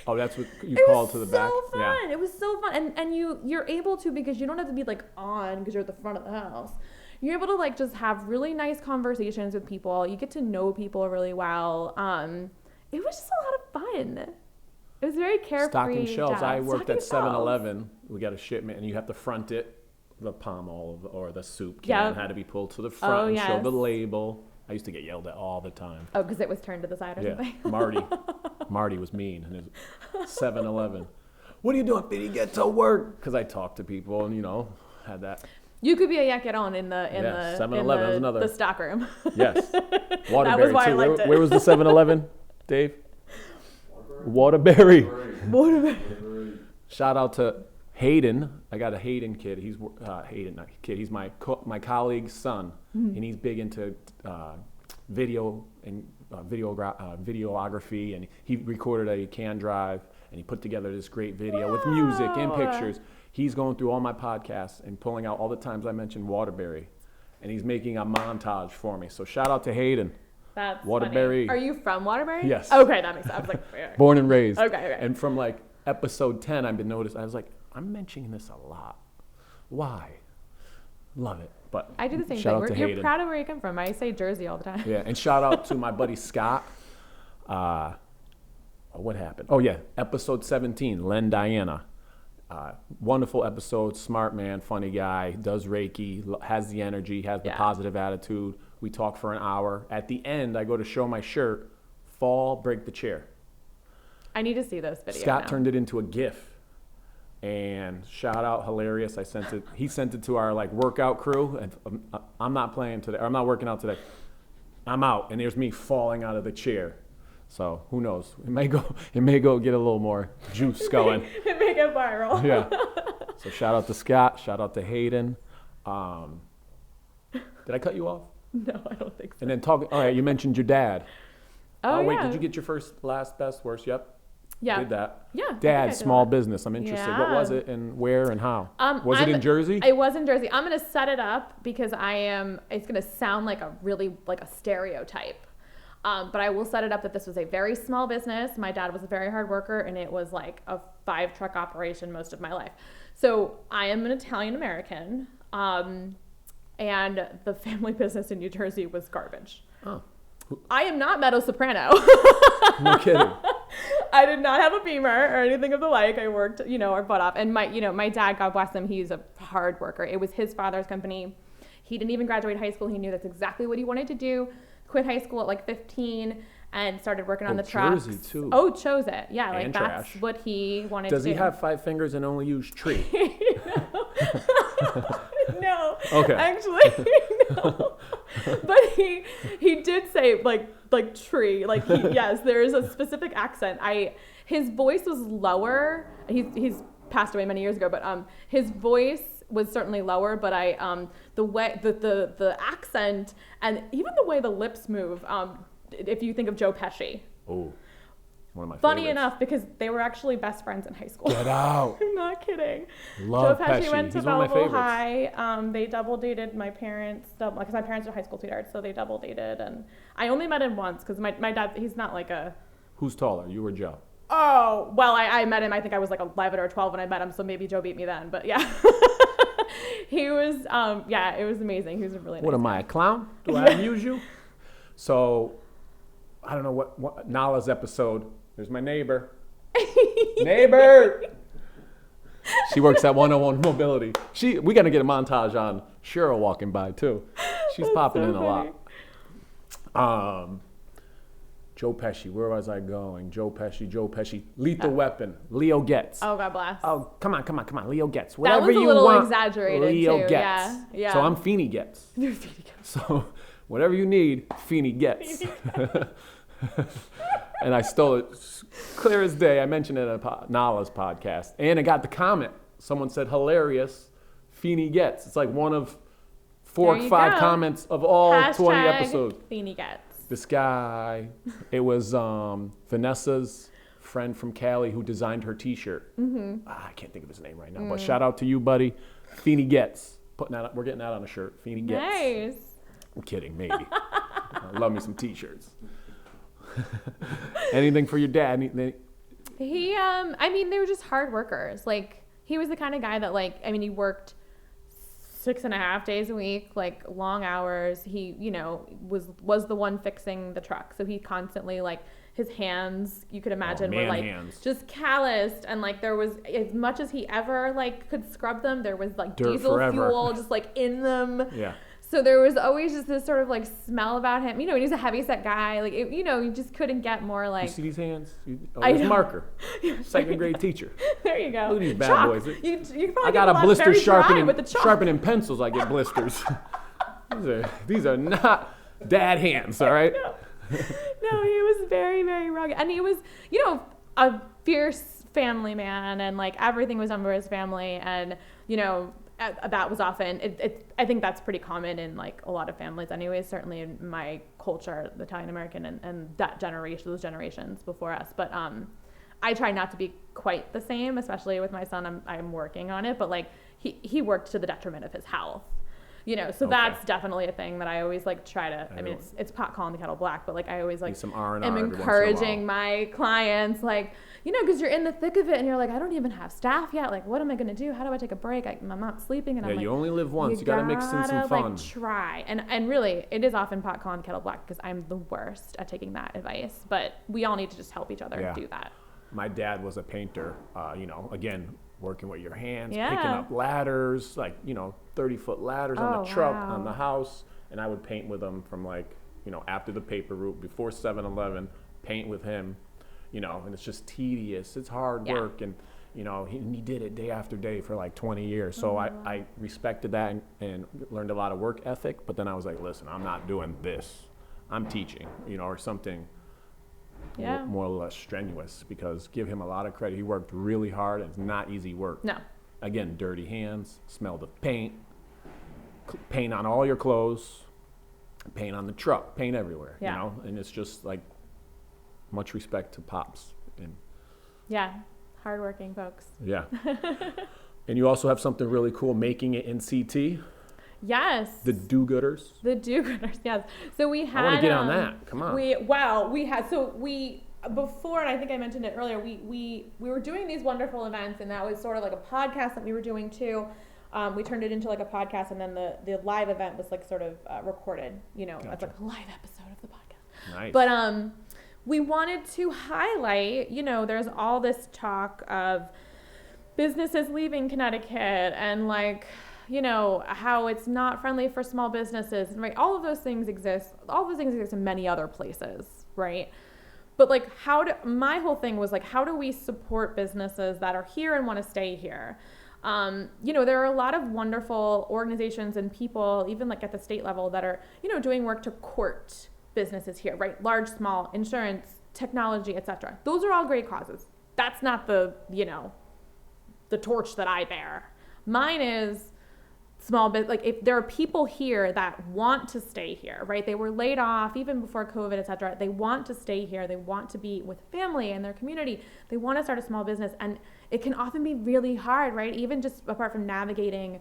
Oh, that's what you called to the back? Fun. Yeah. It was so fun, and you're able to, because you don't have to be like on, because you're at the front of the house. You're able to like just have really nice conversations with people. You get to know people really well. It was just a lot of fun. It was very carefree. Stocking shelves. Job. I worked Stocking at 7-Eleven. We got a shipment, and you have to front it the palm olive or the soup can Yep. had to be pulled to the front and show yes. the label. I used to get yelled at all the time. Oh, because it was turned to the side or Yeah, something. Marty was mean. And his 7-Eleven. What are you doing, Feeney? Get to work. Because I talked to people and, had that. You could be a yakiron in the 7-Eleven was another. the stock room. Yes. Waterbury, That was why too. I liked it. Where was the 7-Eleven, Dave? Waterbury. Shout out to Hayden. I got a Hayden kid. He's Hayden, not kid. He's my colleague's son, and he's big into video and videography. And he recorded a can drive, and he put together this great video with music and pictures. He's going through all my podcasts and pulling out all the times I mentioned Waterbury, and he's making a montage for me. So shout out to Hayden. That's Waterbury. Funny. Are you from Waterbury? Yes. Okay, that makes sense. I was like, where? Born and raised. Okay. And from like episode 10, I've been noticed. I was like, I'm mentioning this a lot. Why? Love it. But I do the same shout out thing. to You're Hayden. proud of where you come from. I say Jersey all the time. Yeah, and shout out to my buddy Scott. What happened? Oh yeah, episode 17, Len Diana. Wonderful episode, smart man, funny guy, does Reiki, has the energy, has the positive attitude. We talk for an hour. At the end, I go to show my shirt, fall, break the chair. I need to see this video. Scott now. turned it into a GIF. And shout out, hilarious. He sent it to our workout crew. And I'm not playing today. Or I'm not working out today. I'm out. And there's me falling out of the chair. So who knows? It may go get a little more juice going. It may get viral. Yeah. So shout out to Scott. Shout out to Hayden. Did I cut you off? No, I don't think so. And then all right, you mentioned your dad. Oh, wait, yeah. did you get your first, last, best, worst? Yep. Yeah. Did that. Yeah. I think I Dad, did small that. business. I'm interested. What Yeah. was it and where and how? Was it I'm- in Jersey? It was in Jersey. I'm going to set it up because it's going to sound like a stereotype. But I will set it up that this was a very small business. My dad was a very hard worker, and it was like a 5-truck operation most of my life. So I am an Italian American, and the family business in New Jersey was garbage. Oh. I am not mezzo soprano. No kidding. I did not have a Beamer or anything of the like. I worked, our butt off. And my dad, God bless him, he's a hard worker. It was his father's company. He didn't even graduate high school. He knew that's exactly what he wanted to do. Quit high school at 15 and started working on the trucks. Jersey too. Oh, chose it. Yeah, And that's trash. what he wanted to do. Does he have 5 fingers and only use tree? No. Okay. Actually, no. But he did say like tree. Yes, there is a specific accent. His voice was lower. He's passed away many years ago, but his voice was certainly lower, but the way the accent and even the way the lips move, if you think of Joe Pesci. Oh, one of my Funny favorites. enough, because they were actually best friends in high school. Get out. I'm not kidding. Love Joe Pesci Pesci. went to He's one of my Belleville favorites. High. They double dated my parents, because my parents are high school sweethearts, so they double dated. And I only met him once because my dad, he's not like a... Who's taller, you or Joe? Oh, well, I met him, I think I was 11 or 12 when I met him, so maybe Joe beat me then, but yeah. He was, it was amazing. He was a really nice What am I, a clown? Do I amuse you? So, I don't know what Nala's episode. There's my neighbor. Neighbor! She works at 101 Mobility. We got to get a montage on Cheryl walking by, too. She's popping so in a funny. lot. Joe Pesci, where was I going? Joe Pesci. Lethal Weapon. Leo Getz. Oh, God bless. Oh, come on. Leo Getz. That Whatever was a you little want, exaggerated, Leo too. Getz. Yeah. So I'm Feeney Getz. So whatever you need, Feeney Getz. And I stole it clear as day. I mentioned it on Nala's podcast. And I got the comment. Someone said, hilarious, Feeney Getz. It's like one of 4 or 5 comments of all 20 episodes. Feeney Getz. This guy, it was Vanessa's friend from Cali who designed her T-shirt. Mm-hmm. I can't think of his name right now, but shout out to you, buddy. Feeney Getz. We're getting that on a shirt. Feeney Getz. Nice. I'm kidding, maybe. I love me some T-shirts. Anything for your dad? He, they were just hard workers. He was the kind of guy that, he worked 6.5 days a week, long hours. He, was the one fixing the truck. So he constantly, his hands, you could imagine, were like hands. just calloused, and like there was, as much as he ever like could scrub them, there was like Dirt diesel forever. fuel just like in them. Yeah. So there was always just this sort of like smell about him. You know, he's a heavyset guy. Like, you know, you just couldn't get more like. You see these hands? I There's know. Marker, second grade teacher. There you go. Look at these bad Chalk. boys. You probably I get got the a last blister very dry with the sharpening pencils. I get blisters. these are not dad hands, all right? No, he was very, very rugged. And he was, you know, a fierce family man, and like everything was done for his family. And, you know, that was often, I think that's pretty common in like a lot of families anyways, certainly in my culture, the Italian American and that generation, those generations before us. But I try not to be quite the same, especially with my son. I'm working on it, but like he worked to the detriment of his health. You know, so that's definitely a thing that I always like try to, I mean, it's pot calling the kettle black, but like I always like some R&R am encouraging my clients, like, you know, because you're in the thick of it and you're like, I don't even have staff yet. Like, what am I going to do? How do I take a break? I'm not sleeping. And I'm like, you only live once. You got to mix in some fun. Like, try. And really, it is often pot calling the kettle black because I'm the worst at taking that advice. But we all need to just help each other do that. My dad was a painter, you know, again, working with your hands, Yeah. picking up ladders, like, you know, 30-foot ladders on the truck, on the house. And I would paint with him from like, you know, after the paper route, before 7-Eleven, paint with him, you know, and it's just tedious. It's hard work. And, you know, he did it day after day for like 20 years. So I respected that and learned a lot of work ethic. But then I was like, listen, I'm not doing this. I'm teaching, you know, or something more or less strenuous, because give him a lot of credit. He worked really hard. It's not easy work. No. Again, dirty hands, smell the paint, paint on all your clothes, paint on the truck, paint everywhere, you know? And it's just like, much respect to Pops. And hardworking folks. Yeah. And you also have something really cool, making it in CT. Yes. The do-gooders. The do-gooders, yes. So we had. I want to get on that. Come on. Before, and I think I mentioned it earlier, we were doing these wonderful events, and that was sort of like a podcast that we were doing too. We turned it into like a podcast, and then the live event was like sort of recorded, you know, it's like a live episode of the podcast. Nice. But we wanted to highlight, you know, there's all this talk of businesses leaving Connecticut and like, you know, how it's not friendly for small businesses, and right, all of those things exist. All those things exist in many other places, right? But like, my whole thing was like, how do we support businesses that are here and want to stay here? You know, there are a lot of wonderful organizations and people, even like at the state level, that are, you know, doing work to court businesses here, right? Large, small, insurance, technology, etc. Those are all great causes. That's not the, you know, the torch that I bear. Mine is small bit, like if there are people here that want to stay here, right? They were laid off even before COVID, et cetera. They want to stay here. They want to be with family and their community. They want to start a small business, and it can often be really hard, right? Even just apart from navigating,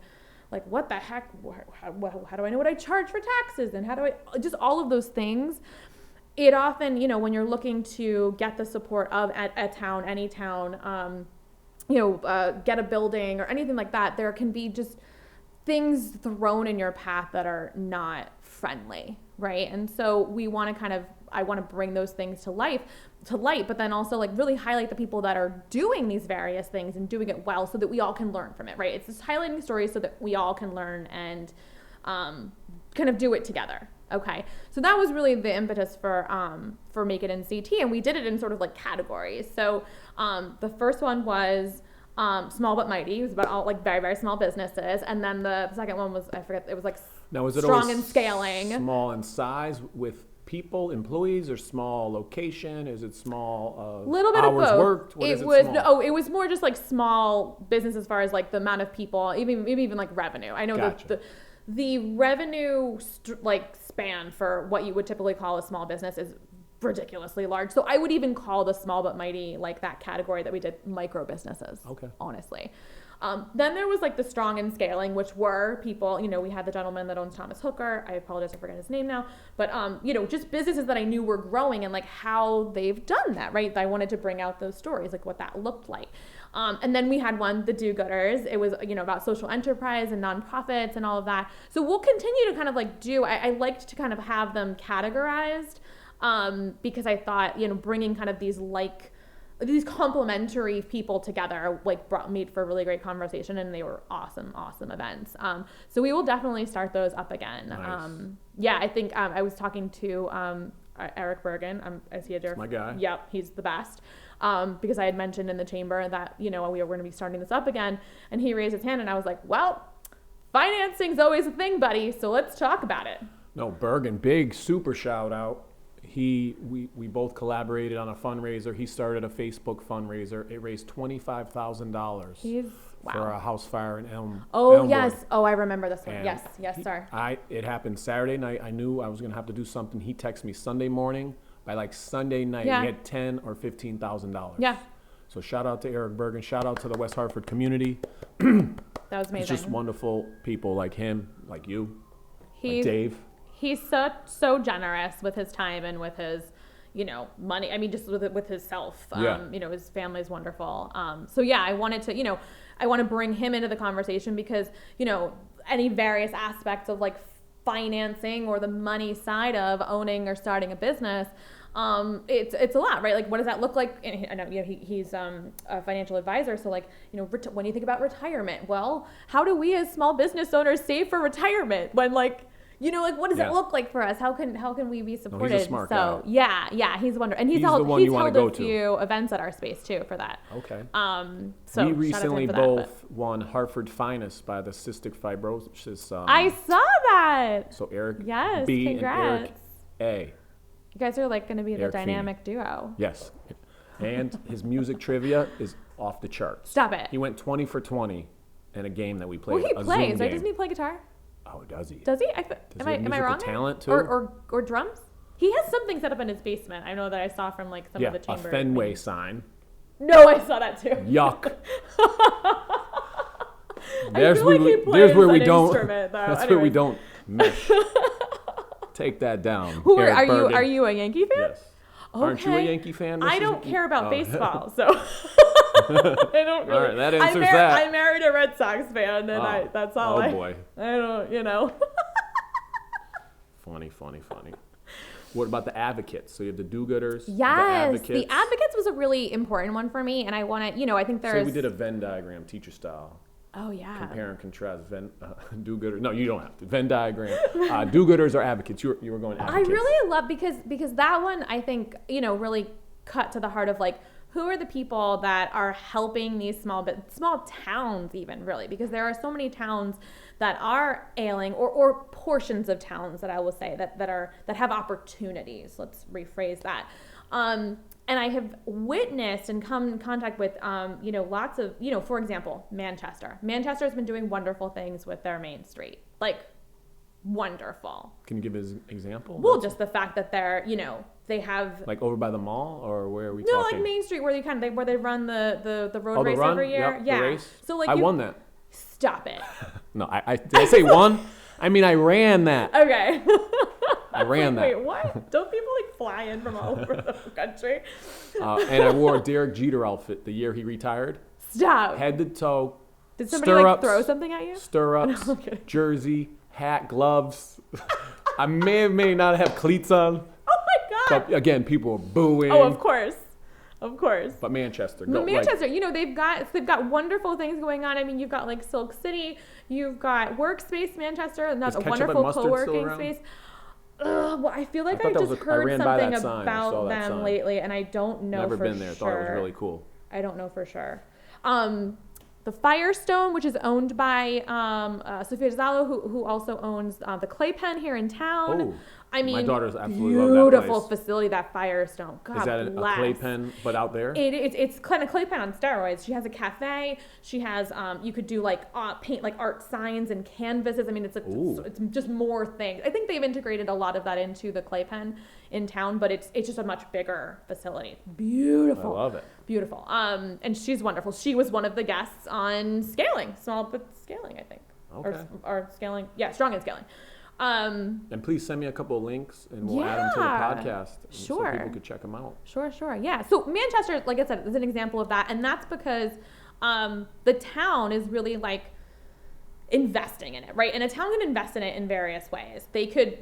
like, what the heck, how do I know what I charge for taxes, and how do I, just all of those things. It often, you know, when you're looking to get the support of a town, any town, you know, get a building or anything like that, there can be just things thrown in your path that are not friendly, right? And so we want to I want to bring those things to light, but then also like really highlight the people that are doing these various things and doing it well, so that we all can learn from it, right? It's just highlighting stories so that we all can learn and kind of do it together. Okay, so that was really the impetus for Make It in CT, and we did it in sort of like categories. So the first one was Small But Mighty. It was about all like very, very small businesses. And then the second one was, I forget, it was like now, is it strong in scaling. Small in size with people, employees, or small location? Is it small little bit hours of both. worked? What it is was small? it was more just like small business as far as like the amount of people, maybe even like revenue. I know Gotcha. the revenue like span for what you would typically call a small business is ridiculously large. So I would even call the Small But Mighty, like that category that we did, micro businesses. Okay. Honestly. Then there was like the strong in scaling, which were people, you know, we had the gentleman that owns Thomas Hooker. I apologize, I forget his name now. But, you know, just businesses that I knew were growing and like how they've done that, right? I wanted to bring out those stories, like what that looked like. And then we had one, the do-gooders. It was, you know, about social enterprise and nonprofits and all of that. So we'll continue to kind of like I liked to kind of have them categorized. because I thought, bringing kind of these complementary people together, made for a really great conversation, and they were awesome events. So we will definitely start those up again. Nice. I think I was talking to Ericbergen. Is he a jerk? That's my guy. Yep, he's the best. Because I had mentioned in the chamber that, we were going to be starting this up again, and he raised his hand, and I was like, well, financing's always a thing, buddy, so let's talk about it. No, Bergen, big super shout out. We both collaborated on a fundraiser. He started a Facebook fundraiser. It raised $25,000 for a house fire in Elmwood. Oh, yes. Oh, I remember this one. And Yes, sorry. It happened Saturday night. I knew I was going to have to do something. He texted me Sunday morning. By Sunday night, we had $10,000 or $15,000. Yeah. So shout out to Ericbergen. Shout out to the West Hartford community. That was amazing. It's just wonderful people like him, like you, like Dave. He's so generous with his time and with his, money. I mean, just with his self. His family is wonderful. I wanted to, I want to bring him into the conversation because, any various aspects of financing or the money side of owning or starting a business, it's a lot, right? What does that look like? And I know, he's a financial advisor, so when you think about retirement, well, how do we as small business owners save for retirement when what does it look like for us? How can we be supported? No, he's a smart guy. Yeah, he's wonderful, and he's held a few events at our space too for that. Okay. So we recently both won Hartford Finest by the Cystic Fibrosis. I saw that. So Eric yes, B congrats. and Eric A. You guys are going to be the Eric dynamic Feeney. duo. Yes, and his music trivia is off the charts. Stop it. He went 20 for 20 in a game that we played. Well, he plays, Zoom right? game. Doesn't he play guitar? Oh, does he? Does he? Am I wrong? Talent too? Or drums? He has something set up in his basement. I know that I saw from some of the chamber. A Fenway sign. No, I saw that too. Yuck. There's where we don't. That's where we don't mesh. Take that down. Are you a Yankee fan? Yes. Okay. Aren't you a Yankee fan? I don't care about baseball, so I don't really. All right, that answers that. I married a Red Sox fan, and that's all. Oh boy. I don't, Funny. What about the advocates? So you have the do-gooders. Yes, the advocates was a really important one for me, and I want to, I think there's. Say we did a Venn diagram, teacher style. Oh yeah. Compare and contrast do-gooders. No, you don't have to. Venn diagram. Do-gooders or advocates. You were going advocates. I really love because that one I think really cut to the heart of who are the people that are helping these small towns even really, because there are so many towns that are ailing or portions of towns that I will say that have opportunities. Let's rephrase that. And I have witnessed and come in contact with, lots of, for example, Manchester. Manchester has been doing wonderful things with their main street. Wonderful. Can you give an example? Well, just the fact that they're, they have. Over by the mall, or where are we talking? No, Main Street, where they run the road race every year. Yep, yeah. The race? So I won that. Stop it. No, did I say won? I mean, I ran that. Okay. I ran that. Wait, what? Don't people fly in from all over the country? And I wore a Derek Jeter outfit the year he retired. Stop. Head to toe. Did somebody throw something at you? Stirrups, jersey, hat, gloves. I may not have cleats on. Oh my God. But again, people were booing. Oh, of course. But Manchester. Manchester, they've got wonderful things going on. I mean, you've got Silk City, you've got Workspace Manchester, and that's a wonderful co-working space. Well, I feel like I just heard something about them lately, and I don't know for sure. Never been there. Thought it was really cool. I don't know for sure. The Firestone, which is owned by Sofia Zalo, who also owns the Clay Pen here in town. Oh, I mean, my daughters absolutely love that place. Beautiful facility, that Firestone. God is that bless. A Clay Pen, but out there? It's kind of Clay Pen on steroids. She has a cafe. She has you could do paint art signs and canvases. I mean, it's just more things. I think they've integrated a lot of that into the Clay Pen in town, but it's just a much bigger facility. Beautiful. I love it. Beautiful. And she's wonderful. She was one of the guests on Scaling, Small but Scaling, I think. Okay. Or Scaling. Yeah, Strong and Scaling. And please send me a couple of links, and we'll add them to the podcast. Sure. So people could check them out. Sure. Yeah. So Manchester, like I said, is an example of that, and that's because the town is really investing in it, right? And a town can invest in it in various ways. They could,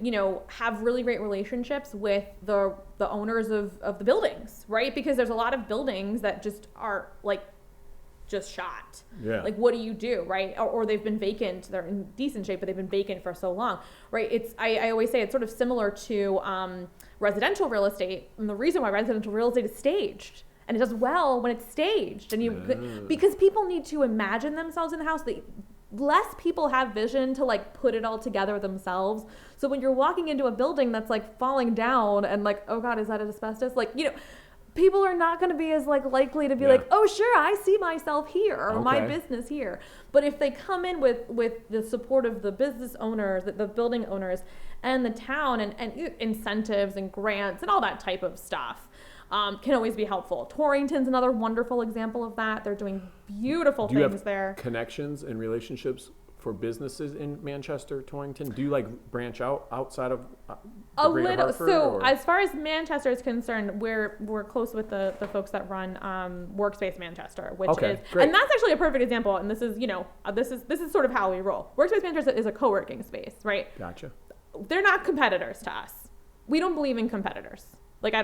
have really great relationships with the owners of the buildings, right? Because there's a lot of buildings that just are like just shot. Yeah. Like, what do you do, right? Or they've been vacant. They're in decent shape, but they've been vacant for so long, right? I always say it's sort of similar to residential real estate. And the reason why residential real estate is staged, and it does well when it's staged, and because people need to imagine themselves in the house. Less people have vision to like put it all together themselves. So when you're walking into a building that's like falling down and like, oh God, is that asbestos? Like, people are not going to be as like likely to be like, oh sure, I see myself here or my business here. But if they come in with the support of the business owners, the building owners, and the town, and incentives and grants and all that type of stuff, can always be helpful. Torrington's another wonderful example of that. They're doing beautiful things there. Connections and relationships for businesses in Manchester, Torrington? Do you like branch out outside of a little? Hartford, so or? As far as Manchester is concerned, we're close with the folks that run Workspace Manchester, which is great. And that's actually a perfect example. And this is this is sort of how we roll. Workspace Manchester is a co-working space, right? Gotcha. They're not competitors to us. We don't believe in competitors. Like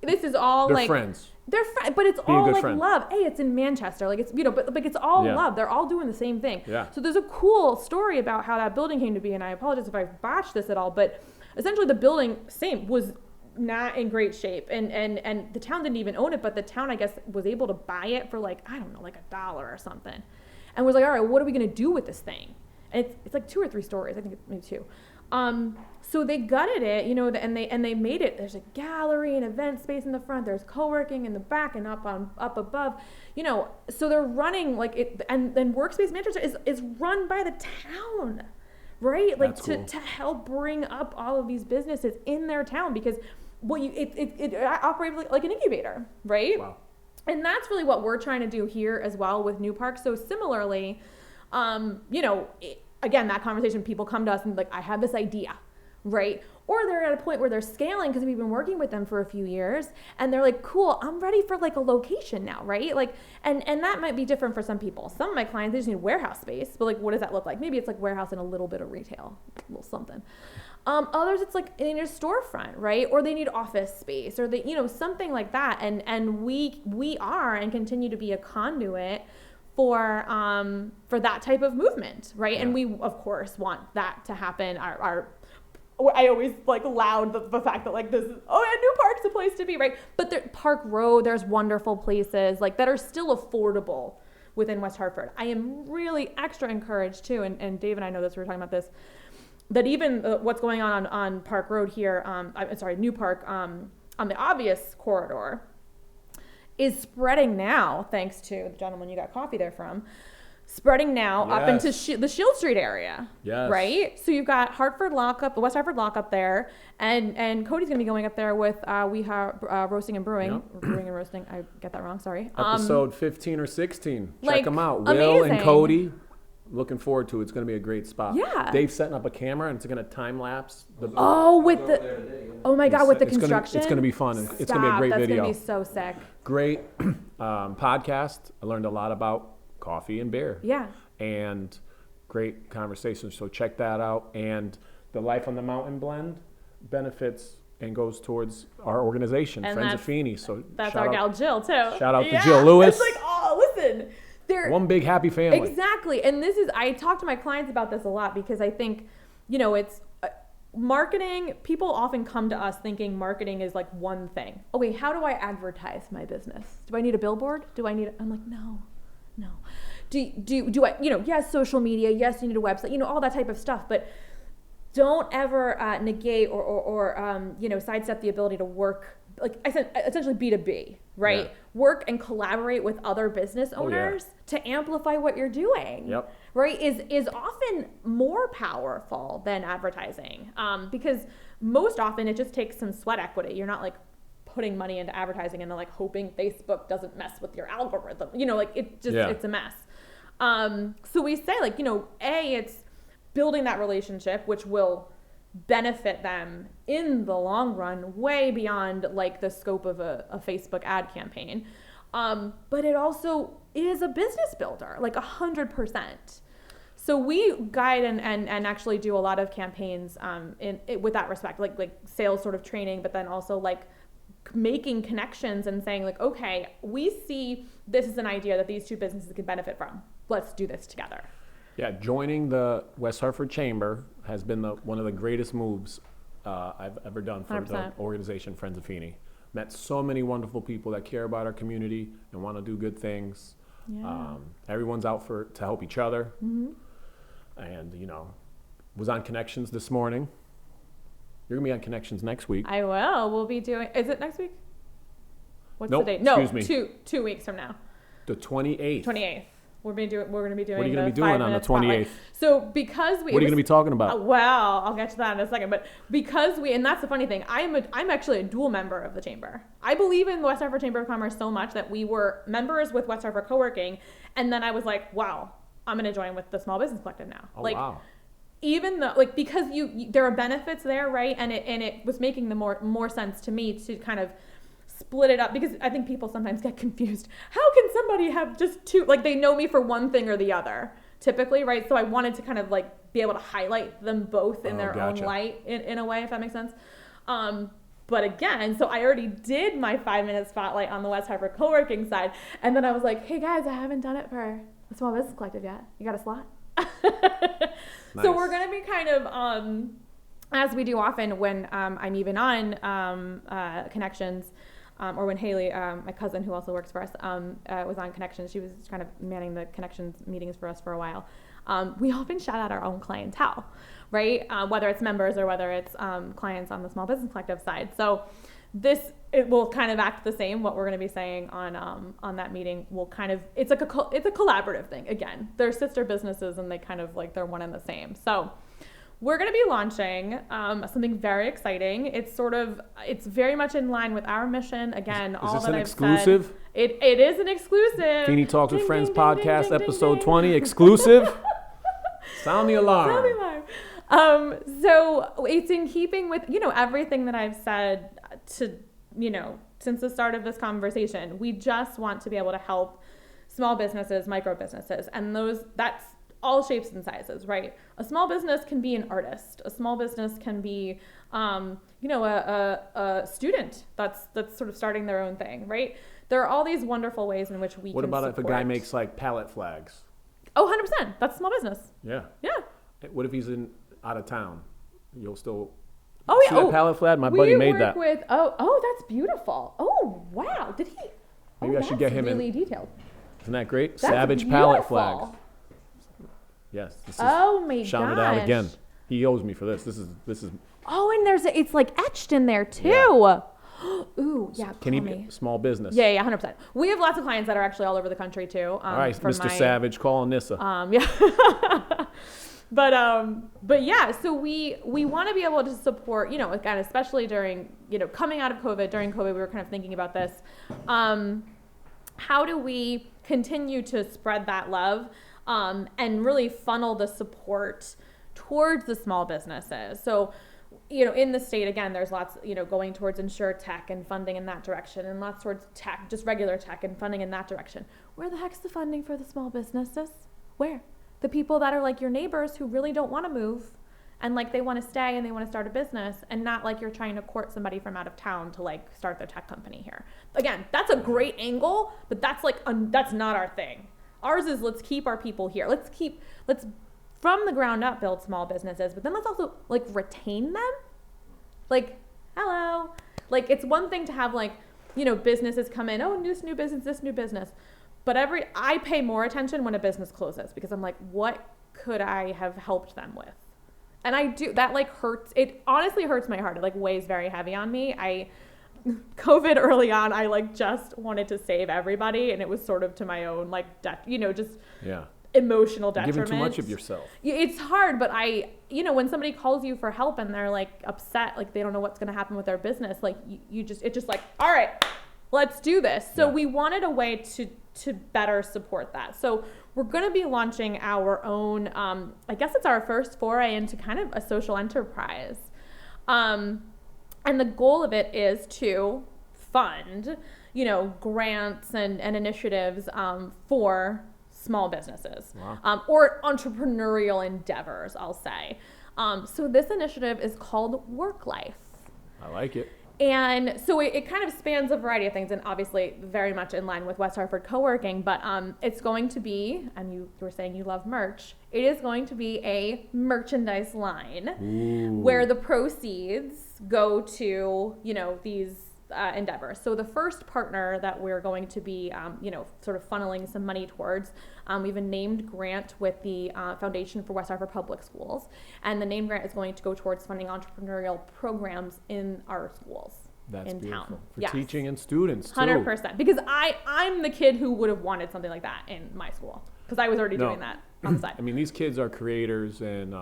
this is all they're like friends. They're friends, but it's all like love. Hey, it's in Manchester, like it's but like it's all love. They're all doing the same thing. Yeah. So there's a cool story about how that building came to be, and I apologize if I botched this at all, but essentially the building was not in great shape, and the town didn't even own it, but the town I guess was able to buy it for like $1 or something, and was like, all right, what are we gonna do with this thing? And it's like 2 or 3 stories, I think it's maybe 2. So they gutted it, and they made it. There's a gallery and event space in the front. There's co-working in the back and up above, So they're running like it, and then Workspace Manager is run by the town, right? Like to help bring up all of these businesses in their town, because it operates like an incubator, right? Wow. And that's really what we're trying to do here as well with New Park. So similarly, again, that conversation, people come to us and like, I have this idea, right? Or they're at a point where they're scaling because we've been working with them for a few years, and they're like, cool, I'm ready for like a location now, right? Like, and that might be different for some people. Some of my clients, they just need warehouse space, but like, what does that look like? Maybe it's like warehouse and a little bit of retail, a little something. Others, it's like they need a storefront, right? Or they need office space, or they, something like that. And we are and continue to be a conduit for that type of movement, right? Yeah. And we of course want that to happen. I always like loud the fact that like this is, New Park's a place to be, right? But Park Road, there's wonderful places like that are still affordable within West Hartford. I am really extra encouraged too, and Dave and I know this, we were talking about this, that even what's going on Park Road here, New Park, on the obvious corridor, is spreading now, thanks to the gentleman you got coffee there from, spreading now up into the Shield Street area, right? So you've got Hartford lockup, the West Hartford lockup there, and Cody's going to be going up there with We Have Roasting and Brewing, Brewing and Roasting. I get that wrong, sorry. Episode 15 or 16. Like, check them out. Amazing. Will and Cody. Looking forward to it. It's going to be a great spot. Yeah. Dave's setting up a camera, and it's going to time lapse. Oh my God, with the construction. It's going to be fun. Stop. It's going to be a great video. That's going to be so sick. Great podcast. I learned a lot about coffee and beer. Yeah. And great conversation. So check that out. And the Life on the Mountain blend benefits and goes towards our organization, and Friends of Feeney. So that's our gal Jill too. Shout out to Jill Lewis. It's like, listen. One big happy family. Exactly. And I talk to my clients about this a lot, because I think, it's marketing. People often come to us thinking marketing is like one thing. Oh wait, how do I advertise my business? Do I need a billboard? I'm like, no. Do I, yes, social media, yes, you need a website, all that type of stuff, but don't ever negate or sidestep the ability to work, like I said, essentially B2B, right? Yeah. Work and collaborate with other business owners to amplify what you're doing, right? Is often more powerful than advertising, because most often it just takes some sweat equity. You're not like putting money into advertising and then like hoping Facebook doesn't mess with your algorithm, it's a mess. So we say like, it's building that relationship, which will benefit them in the long run, way beyond like the scope of a Facebook ad campaign. But it also is a business builder, like 100%. So we guide and actually do a lot of campaigns with that respect, like sales sort of training, but then also like making connections and saying like, okay, we see this is an idea that these two businesses can benefit from. Let's do this together. Yeah, joining the West Hartford Chamber has been one of the greatest moves I've ever done for 100%. the organization Friends of Feeney. Met so many wonderful people that care about our community and want to do good things. Yeah. Everyone's out to help each other. Mm-hmm. And, was on Connections this morning. You're going to be on Connections next week. I will. We'll be doing, is it next week? What's Nope, the date? No, excuse me. 2 weeks from now. The 28th. 28th. We're going to be doing. What are you going to be doing on the 28th? Spotlight. So because we. What are you going to be talking about? Well, I'll get to that in a second. But because and that's the funny thing. I'm actually a dual member of the chamber. I believe in the West Hartford Chamber of Commerce so much that we were members with West Hartford Coworking, and then I was like, wow, I'm going to join with the Small Business Collective now. Oh, wow. Even though, because you there are benefits there, right? And it was making the more sense to me to kind of split it up, because I think people sometimes get confused. How can somebody have just two, like they know me for one thing or the other typically, right? So I wanted to kind of like be able to highlight them both in their own light in a way, if that makes sense. But again, so I already did my 5-minute spotlight on the West Hartford Coworking side. And then I was like, hey guys, I haven't done it for the Small Business Collective yet. You got a slot? Nice. So we're going to be kind of, as we do often when I'm even on Connections, or when Haley, my cousin who also works for us, was on Connections. She was kind of manning the Connections meetings for us for a while. We often shout out our own clientele, right? Whether it's members or whether it's clients on the Small Business Collective side. So it will kind of act the same. What we're going to be saying on that meeting will kind of, it's a collaborative thing. Again, they're sister businesses and they kind of like, they're one and the same. So we're going to be launching something very exciting. It's very much in line with our mission. Again, is this an exclusive? It is an exclusive. Feeney Talks with Friends podcast, episode 20, exclusive. Sound the alarm. Sound the alarm. So it's in keeping with, everything that I've said since the start of this conversation. We just want to be able to help small businesses, micro businesses, and that's all shapes and sizes, right? A small business can be an artist. A small business can be, a student that's sort of starting their own thing, right? There are all these wonderful ways in which we What can about support. if a guy makes like pallet flags? Oh, 100%. That's a small business. Yeah. Yeah. What if he's out of town? You'll still see that pallet flag? My buddy made that. That's beautiful. Oh, wow. Did he? Maybe I should get him really in. detailed. Isn't that great? That's Savage beautiful. pallet flags. Yes. This is oh my gosh. shouting it out again. He owes me for this. This is. Oh, and it's like etched in there too. Yeah. Ooh, yeah. Can he be small business? Yeah, 100%. We have lots of clients that are actually all over the country too. All right, Mr. Savage, call Annisa. Yeah. But yeah, so we want to be able to support, again, especially during, coming out of COVID, during COVID, we were kind of thinking about this. How do we continue to spread that love, and really funnel the support towards the small businesses? So, in the state, again, there's lots, going towards InsurTech and funding in that direction, and lots towards tech, just regular tech and funding in that direction. Where the heck's the funding for the small businesses? Where? The people that are like your neighbors who really don't want to move and like they want to stay and they want to start a business, and not like you're trying to court somebody from out of town to like start their tech company here. Again, that's a great angle, but that's like, that's not our thing. Ours is let's keep our people here. Let's from the ground up build small businesses, but then let's also like retain them. Like, hello. Like, it's one thing to have like, businesses come in, oh, this new business. But I pay more attention when a business closes, because I'm like, what could I have helped them with? And I do, that like hurts. It honestly hurts my heart. It like weighs very heavy on me. COVID early on, I like just wanted to save everybody. And it was sort of to my own like, emotional detriment. Giving too much of yourself. It's hard, but when somebody calls you for help and they're like upset, like they don't know what's going to happen with their business, like it's just like, all right, let's do this. So we wanted a way to better support that. So we're going to be launching our own, I guess it's our first foray into kind of a social enterprise. And the goal of it is to fund, grants and initiatives for small businesses, Wow. or entrepreneurial endeavors, I'll say. So this initiative is called Work Life. I like it. And so it kind of spans a variety of things, and obviously very much in line with West Hartford Coworking, but it's going to be, and you were saying you love merch, it is going to be a merchandise line. Ooh. Where the proceeds go to, these endeavors. So the first partner that we're going to be, sort of funneling some money towards, we have a named grant with the Foundation for West Hartford Public Schools, and the named grant is going to go towards funding entrepreneurial programs in our schools. That's in beautiful. town. For Yes. teaching and students too. 100%. Because I'm the kid who would have wanted something like that in my school, because I was already doing that on the side. I mean, these kids are creators, and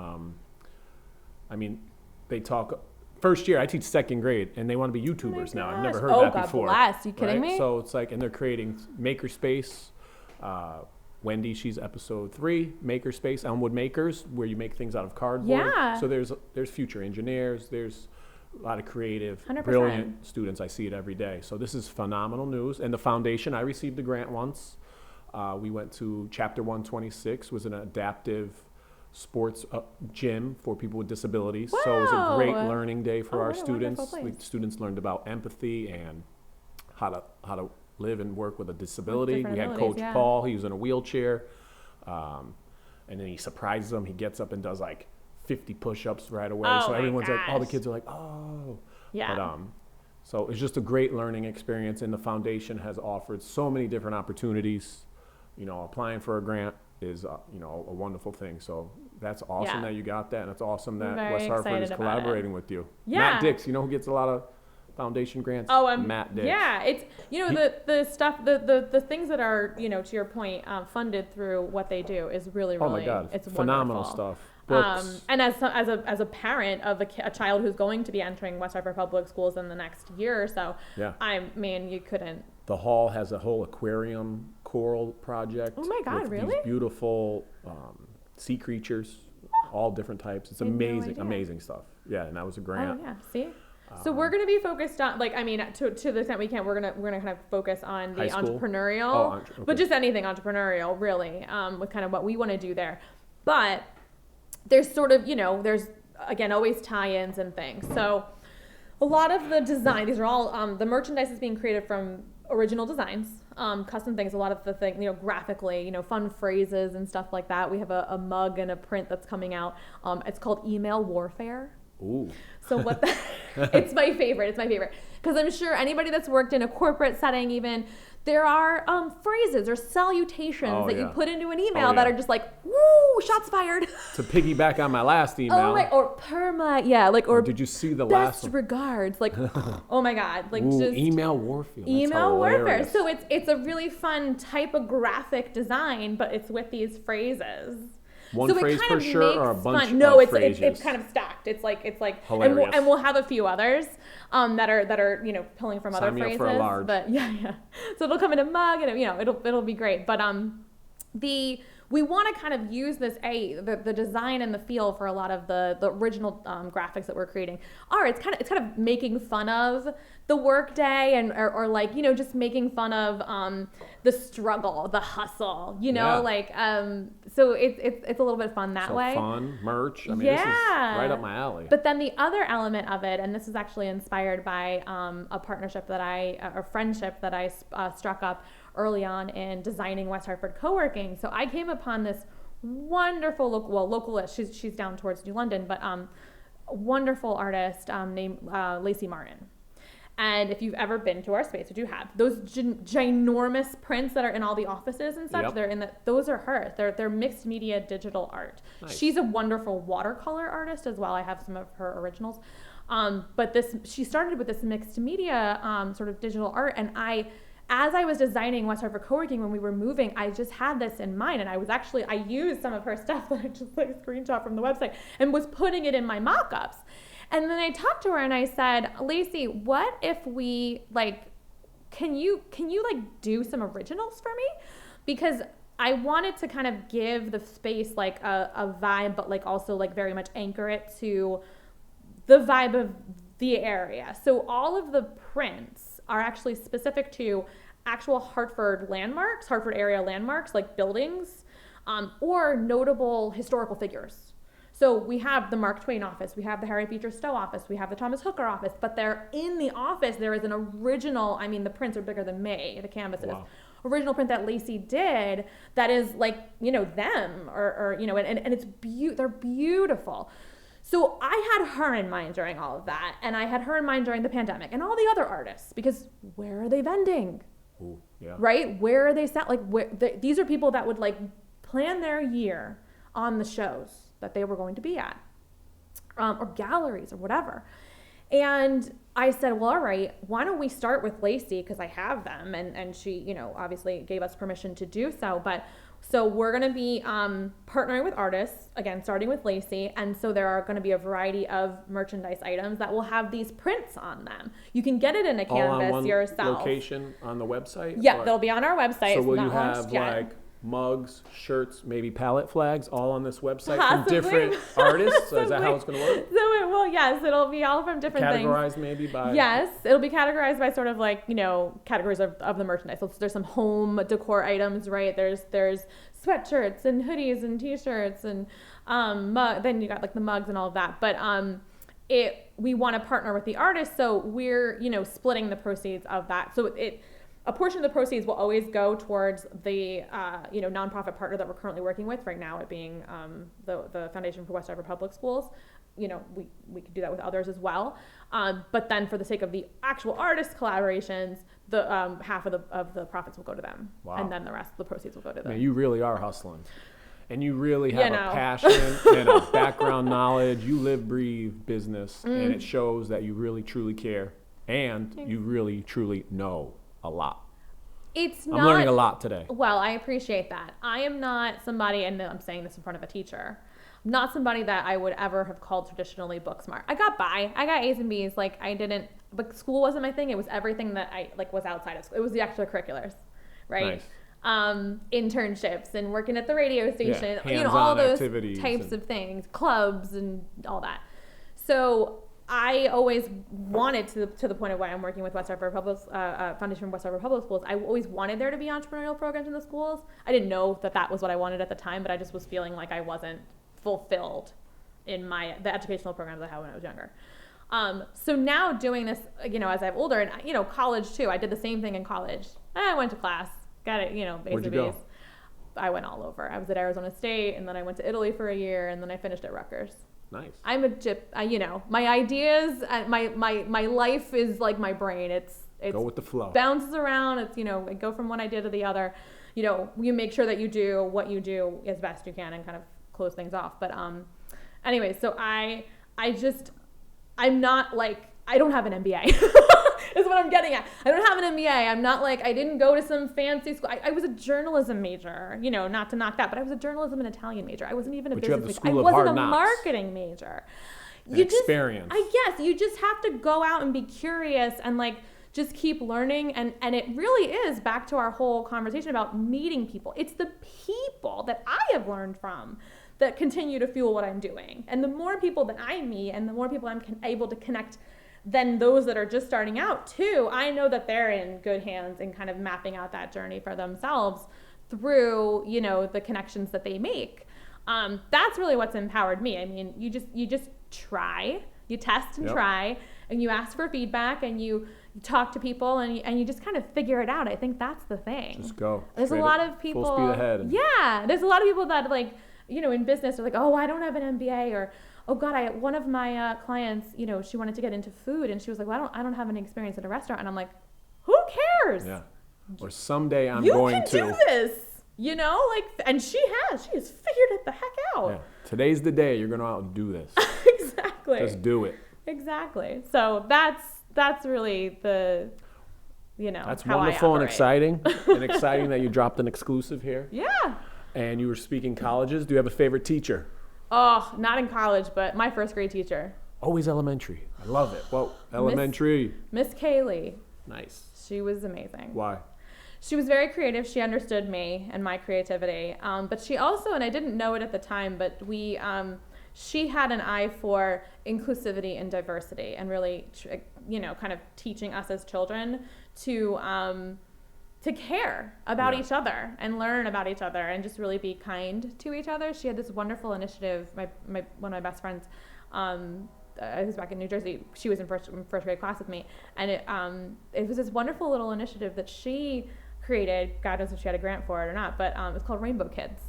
they talk. First year, I teach second grade, and they want to be YouTubers now. I've never heard that God before. Bless. You kidding me? So it's like, and they're creating Makerspace. Wendy, she's episode 3, Makerspace, Elmwood Makers, where you make things out of cardboard. Yeah. So there's future engineers. There's a lot of creative, 100%. brilliant students. I see it every day. So this is phenomenal news. And the foundation, I received a grant once. We went to Chapter 126, was an adaptive sports gym for people with disabilities. Wow. So it was a great learning day for our what a wonderful students. place. Students learned about empathy and how to live and work with a disability. different We had abilities, Coach yeah. Paul. He was in a wheelchair, and then he surprises them. He gets up and does like 50 push-ups right away. Oh So my everyone's like, all the gosh. kids are like, oh. Yeah. But so it's just a great learning experience, and the foundation has offered so many different opportunities. Applying for a grant is a wonderful thing. So that's awesome Yeah. that you got that, and it's awesome that Very West Hartford is excited about collaborating with you. Yeah. Matt Dix, who gets a lot of foundation grants? Matt Dix. Yeah, it's the stuff, the things that are, to your point, funded through what they do is really, Oh my God, it's phenomenal wonderful. stuff. Books. And as a parent of a child who's going to be entering West Hartford Public Schools in the next year or so, Yeah. You couldn't. The hall has a whole aquarium coral project. Oh my God, with really? These beautiful sea creatures, all different types. It's I had no amazing, idea. amazing stuff. Yeah, and that was a grant. Oh yeah, see. So we're going to be focused on, to the extent we can, we're gonna kind of focus on the High school? entrepreneurial, Okay. but just anything entrepreneurial, really, with kind of what we want to do there. But there's sort of, there's again always tie-ins and things. So a lot of the design, these are all the merchandise is being created from original designs, custom things. A lot of the thing, graphically, fun phrases and stuff like that. We have a mug and a print that's coming out. It's called Email Warfare. Ooh. So it's my favorite. Because I'm sure anybody that's worked in a corporate setting, even, there are phrases or salutations that you put into an email that are just like, woo, shots fired. To piggyback on my last email. Oh my, or perma, yeah, or did you see the last best one? regards, oh my God, Ooh, just email warfare. email warfare. So it's a really fun typographic design, but it's with these phrases. One so phrase it kind per of shirt makes or a bunch fun. No, of it's phrases? kind of stacked. It's like Hilarious. and we'll have a few others that are pulling from other Sign me up phrases. for a large. But yeah. So it'll come in a mug and it'll be great. But we want to kind of use this the design and the feel for a lot of the original graphics that we're creating. It's kind of making fun of the workday and or just making fun of the struggle, the hustle, so it's a little bit fun that way. Fun, merch. I mean, this is right up my alley. But then the other element of it, and this is actually inspired by a partnership a friendship that I struck up early on in designing West Hartford Coworking. So I came upon this wonderful localist. She's down towards New London, but wonderful artist named Lacey Martin. And if you've ever been to our space, which you have, those ginormous prints that are in all the offices and such, those are hers. They're mixed media digital art. Nice. She's a wonderful watercolor artist as well. I have some of her originals. But she started with this mixed media sort of digital art, and as I was designing West Hartford Coworking when we were moving, I just had this in mind, and I used some of her stuff that I just screenshot from the website and was putting it in my mock-ups. And then I talked to her and I said, Lacey, what if we can you do some originals for me? Because I wanted to kind of give the space a vibe, but also very much anchor it to the vibe of the area. So all of the prints are actually specific to actual Hartford landmarks, Hartford area landmarks, like buildings, or notable historical figures. So we have the Mark Twain office, we have the Harry Beecher Stowe office, we have the Thomas Hooker office, but they're in the office, there is an original, I mean, the prints are bigger than me, the canvases. Wow. Original print that Lacey did that is like, you know, them or you know, and it's they're beautiful. So I had her in mind during all of that, and I had her in mind during the pandemic and all the other artists, because where are they vending? Ooh, yeah. Right? Where are they like these are people that would like plan their year on the shows that they were going to be at, or galleries or whatever. And I said, well, all right, why don't we start with Lacey, because I have them, and she, you know, obviously gave us permission to do so. But so we're going to be partnering with artists, again, starting with Lacey. And so there are going to be a variety of merchandise items that will have these prints on them. You can get it in a canvas all on yourself. Location on the website? Yeah, they'll be on our website. So will you have like mugs, shirts, maybe palette flags, all on this website from different artists? So is that how it's going to work? So it will, yes. It'll be all from different things. Categorized maybe by? Yes. It'll be categorized by sort of like, you know, categories of the merchandise. So there's some home decor items, right? There's sweatshirts and hoodies and t-shirts and then you got like the mugs and all of that. But we want to partner with the artist, so we're, you know, splitting the proceeds of that. So a portion of the proceeds will always go towards the, you know, nonprofit partner that we're currently working with right now, it being the Foundation for West Hartford Public Schools. You know, we could do that with others as well. But then for the sake of the actual artist collaborations, the half of the profits will go to them. Wow. And then the rest of the proceeds will go to them. Man, you really are hustling. And you really have a passion and a background knowledge. You live, breathe business, and it shows that you really, truly care, and you really, truly know a lot. I'm learning a lot today. Well, I appreciate that. I am not somebody, and I'm saying this in front of a teacher, I'm not somebody that I would ever have called traditionally book smart. I got by. I got A's and B's. Like, I didn't, but school wasn't my thing. It was everything that I like was outside of school. It was the extracurriculars, right? Nice. Internships and working at the radio station, you know, all those types of things, clubs and all that. So I always wanted to the point of why I'm working with West Hartford Foundation for West Hartford Public Schools. I always wanted there to be entrepreneurial programs in the schools. I didn't know that was what I wanted at the time, but I just was feeling like I wasn't fulfilled in the educational programs I had when I was younger. So now doing this, you know, as I'm older, and you know, college too. I did the same thing in college. I went to class, got it, you know, Where'd you go? I went all over. I was at Arizona State, and then I went to Italy for a year, and then I finished at Rutgers. Nice. I'm you know, my ideas, my life is like my brain. It's go with the flow. Bounces around. It's, you know, I go from one idea to the other. You know, you make sure that you do what you do as best you can and kind of close things off. But anyway, so I'm not like, I don't have an MBA. Is what I'm getting at. I don't have an MBA. I'm not like, I didn't go to some fancy school. I was a journalism major, you know, not to knock that, but I was a journalism and Italian major. I wasn't even a business major. I wasn't a marketing major. Experience. I guess you just have to go out and be curious and like just keep learning. And it really is back to our whole conversation about meeting people. It's the people that I have learned from that continue to fuel what I'm doing. And the more people that I meet and the more people I'm able to connect than those that are just starting out too, I know that they're in good hands and kind of mapping out that journey for themselves through, you know, the connections that they make. That's really what's empowered me. I mean, you just try, you test and try, and you ask for feedback, and you talk to people, and you just kind of figure it out. I think that's the thing. Just go. There's a lot of people. Full speed ahead. Yeah, there's a lot of people that like, you know, in business are like, oh, I don't have an MBA, or oh God, one of my clients, you know, she wanted to get into food, and she was like, well, I don't have any experience in a restaurant, and I'm like, who cares? Yeah. Or someday I'm going to. You can do this, you know, like, and she has figured it the heck out. Yeah. Today's the day you're going to out and do this. Exactly. Just do it. Exactly. So that's really the, you know, that's how wonderful and exciting, and exciting that you dropped an exclusive here. Yeah. And you were speaking colleges. Do you have a favorite teacher? Oh, not in college, but my first grade teacher. Always elementary. I love it. Well, elementary. Miss Kaylee. Nice. She was amazing. Why? She was very creative. She understood me and my creativity. But she also, and I didn't know it at the time, but she had an eye for inclusivity and diversity, and really, you know, kind of teaching us as children to to care about each other and learn about each other and just really be kind to each other. She had this wonderful initiative. One of my best friends, who's back in New Jersey, she was in first grade class with me, and it was this wonderful little initiative that she created. God knows if she had a grant for it or not, but it's called Rainbow Kids.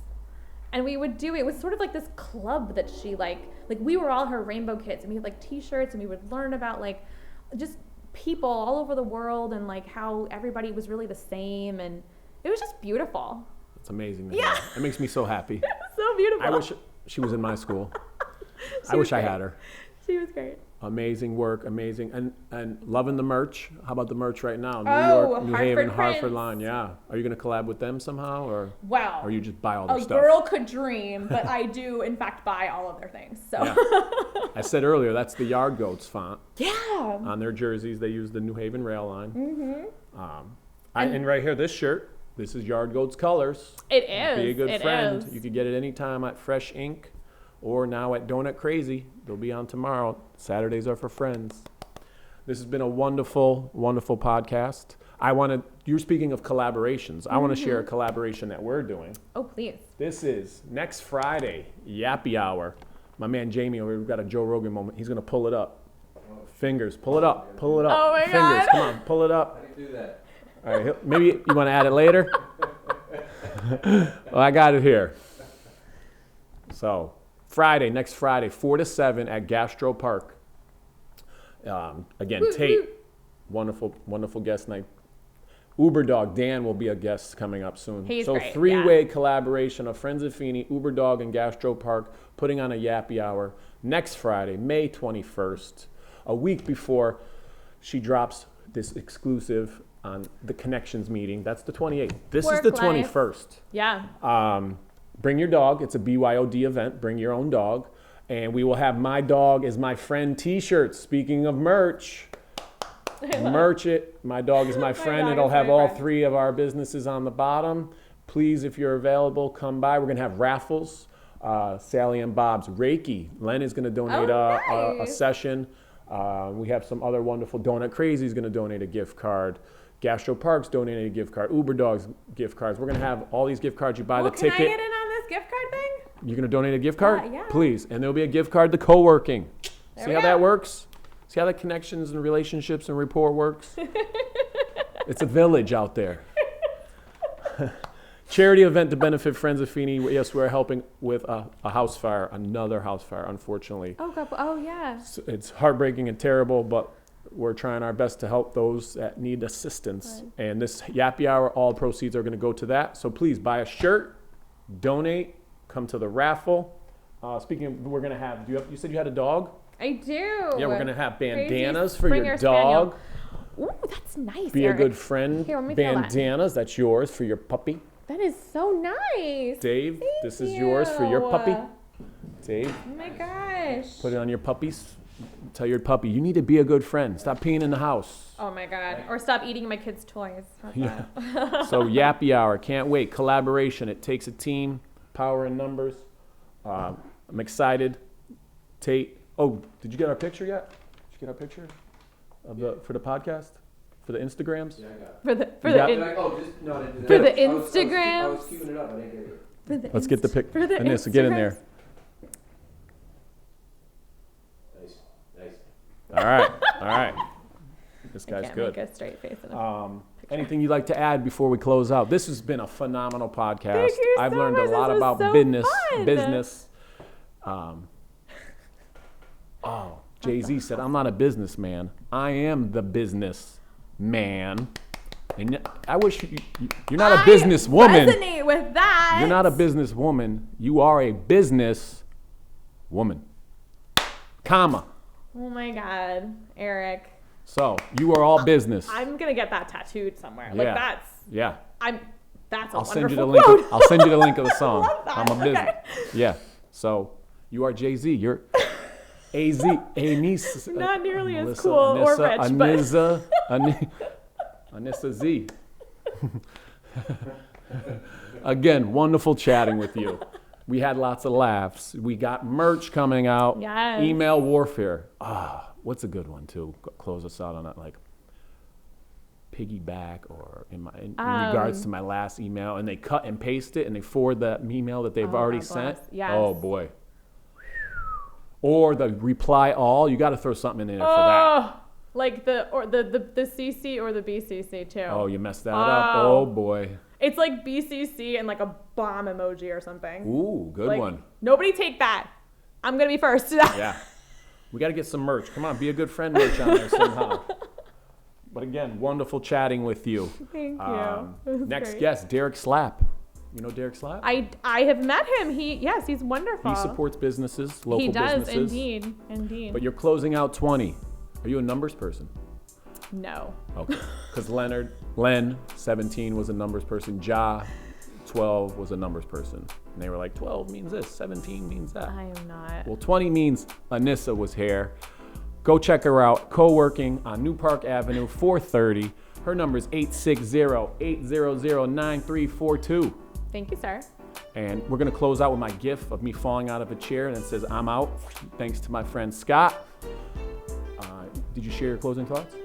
And we would do, it was sort of like this club that she like we were all her rainbow kids, and we had like t-shirts, and we would learn about like just people all over the world and like how everybody was really the same, and it was just beautiful. It's amazing. Yeah. It makes me so happy. So beautiful. I wish she was in my school. I wish I had her. She was great. Amazing work, amazing, and loving the merch. How about the merch right now? New York, New Hartford Haven, prints. Hartford line. Yeah. Are you going to collab with them somehow, or you just buy all their A stuff? girl could dream, but I do in fact buy all of their things. So Yeah. I said earlier, that's the Yard Goats font. Yeah. On their jerseys, they use the New Haven rail line. Mm-hmm. And right here, this shirt. This is Yard Goats colors. It is. Be a good friend. Is. You could get it anytime at Fresh Ink, or now at Donut Crazy. They'll be on tomorrow. Saturdays are for friends. This has been a wonderful, wonderful podcast. You're speaking of collaborations. I want to share a collaboration that we're doing. Oh, please. This is next Friday, Yappy Hour. My man Jamie, we've got a Joe Rogan moment. He's going to pull it up. Fingers, pull it up, pull it up. Oh my Fingers, God. come on, pull it up. How do you do that? All right, maybe you want to add it later? Well, I got it here. So, next Friday, 4 to 7 at GastroPark. Again, Teich, wonderful, wonderful guest night. Uber Dog, Dan will be a guest coming up soon. He's so great, three-way collaboration of Friends of Feeney, Uber Dog, and GastroPark putting on a Yappy Hour next Friday, May 21st, a week before she drops this exclusive on the Connections meeting. That's the 28th. This is the 21st. Yeah. Bring your dog. It's a BYOD event. Bring your own dog. And we will have My Dog is My Friend t-shirts. Speaking of merch, merch it. My Dog is My Friend. It'll have all three of our businesses on the bottom. Please, if you're available, come by. We're going to have raffles. Sally and Bob's Reiki. Len is going to donate a session. We have some other wonderful. Donut Crazy is going to donate a gift card. GastroPark's donating a gift card. Uber Dog's gift cards. We're going to have all these gift cards. You buy the ticket. Can I get in on this gift card thing? You're going to donate a gift card? Yeah. Please. And there'll be a gift card to Coworking. There See we how go. that works? See how the connections and relationships and rapport works? It's a village out there. Charity event to benefit Friends of Feeney. Yes, we're helping with a house fire, another house fire, unfortunately. Oh, yeah. It's heartbreaking and terrible, but we're trying our best to help those that need assistance. Right. And this Yappy Hour, all proceeds are going to go to that. So please buy a shirt, donate, come to the raffle. Speaking of, we're going to have, you said you had a dog? I do. Yeah, we're going to have bandanas Crazy for your Springer Spaniel. dog. Ooh, that's nice, Be Eric. a good friend. Here, let me feel that. Bandanas, that's yours for your puppy. That is so nice. Dave, Thank this is yours for your puppy. Dave, Oh my gosh. put it on your puppies. Tell your puppy, you need to be a good friend. Stop peeing in the house. Oh my God. Or stop eating my kids' toys. How's Yeah. that? So Yappy Hour, can't wait. Collaboration, it takes a team, power in numbers. I'm excited. Tate, did you get our picture yet? Did you get our picture for the podcast? For the Instagrams? Yeah, I got it. For the You got- Did I, just, no, I didn't do For that. the I was Instagrams? queuing it up, I didn't get it. for the Let's get the pic. for the Annisa, get in there. Nice. All right. This I guy's can't good. make a straight face in a Anything you'd like to add before we close out? This has been a phenomenal podcast. Thank you I've so learned much. a lot This was about so business. fun. Jay-Z said, I'm not a businessman. I am the business man. And I wish you're not a businesswoman. Resonate with that. You're not a businesswoman. You are a business woman. Comma. Oh my God, Eric. So you are all business. I'm gonna get that tattooed somewhere. Yeah. Like that's Yeah. that's a I'll send you wonderful the link. quote. I'll send you the link of the song. love that. I'm a business. Okay. Yeah. So you are Jay-Z. You're AZ. Annisa. Not nearly as Melissa, cool or Annisa, rich, but- Annisa Z. Again, wonderful chatting with you. We had lots of laughs. We got merch coming out. Yes. Email warfare. What's a good one to close us out on that? Like piggyback or in regards to my last email, and they cut and paste it and they forward that email that they've already sent. Yes. Oh boy. Or the reply all, you got to throw something in there for that. Like the CC or the BCC too. Oh, you messed that up. Oh boy. It's like BCC and like a bomb emoji or something. Ooh, good like, one. Nobody take that. I'm going to be first. Yeah. We got to get some merch. Come on, be a good friend merch on there somehow. But again, wonderful chatting with you. Thank you. Next great. guest, Derek Slapp. You know Derek Slapp? I have met him. He's wonderful. He supports businesses, local businesses. He does, indeed. But you're closing out 20. Are you a numbers person? No. Okay. Because Len, 17, was a numbers person. 12 was a numbers person. And they were like, 12 means this, 17 means that. I am not. Well, 20 means Annisa was here. Go check her out. Coworking on New Park Avenue, 430. Her number is 860-800-9342. Thank you, sir. And we're going to close out with my gif of me falling out of a chair, and it says, I'm out. Thanks to my friend Scott. Did you share your closing thoughts?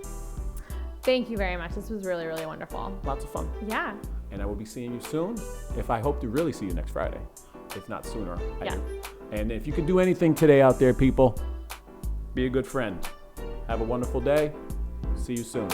Thank you very much. This was really, really wonderful. Lots of fun. Yeah. And I will be seeing you soon. If I hope to really see you next Friday, if not sooner. Yeah. And if you can do anything today out there, people, be a good friend. Have a wonderful day. See you soon.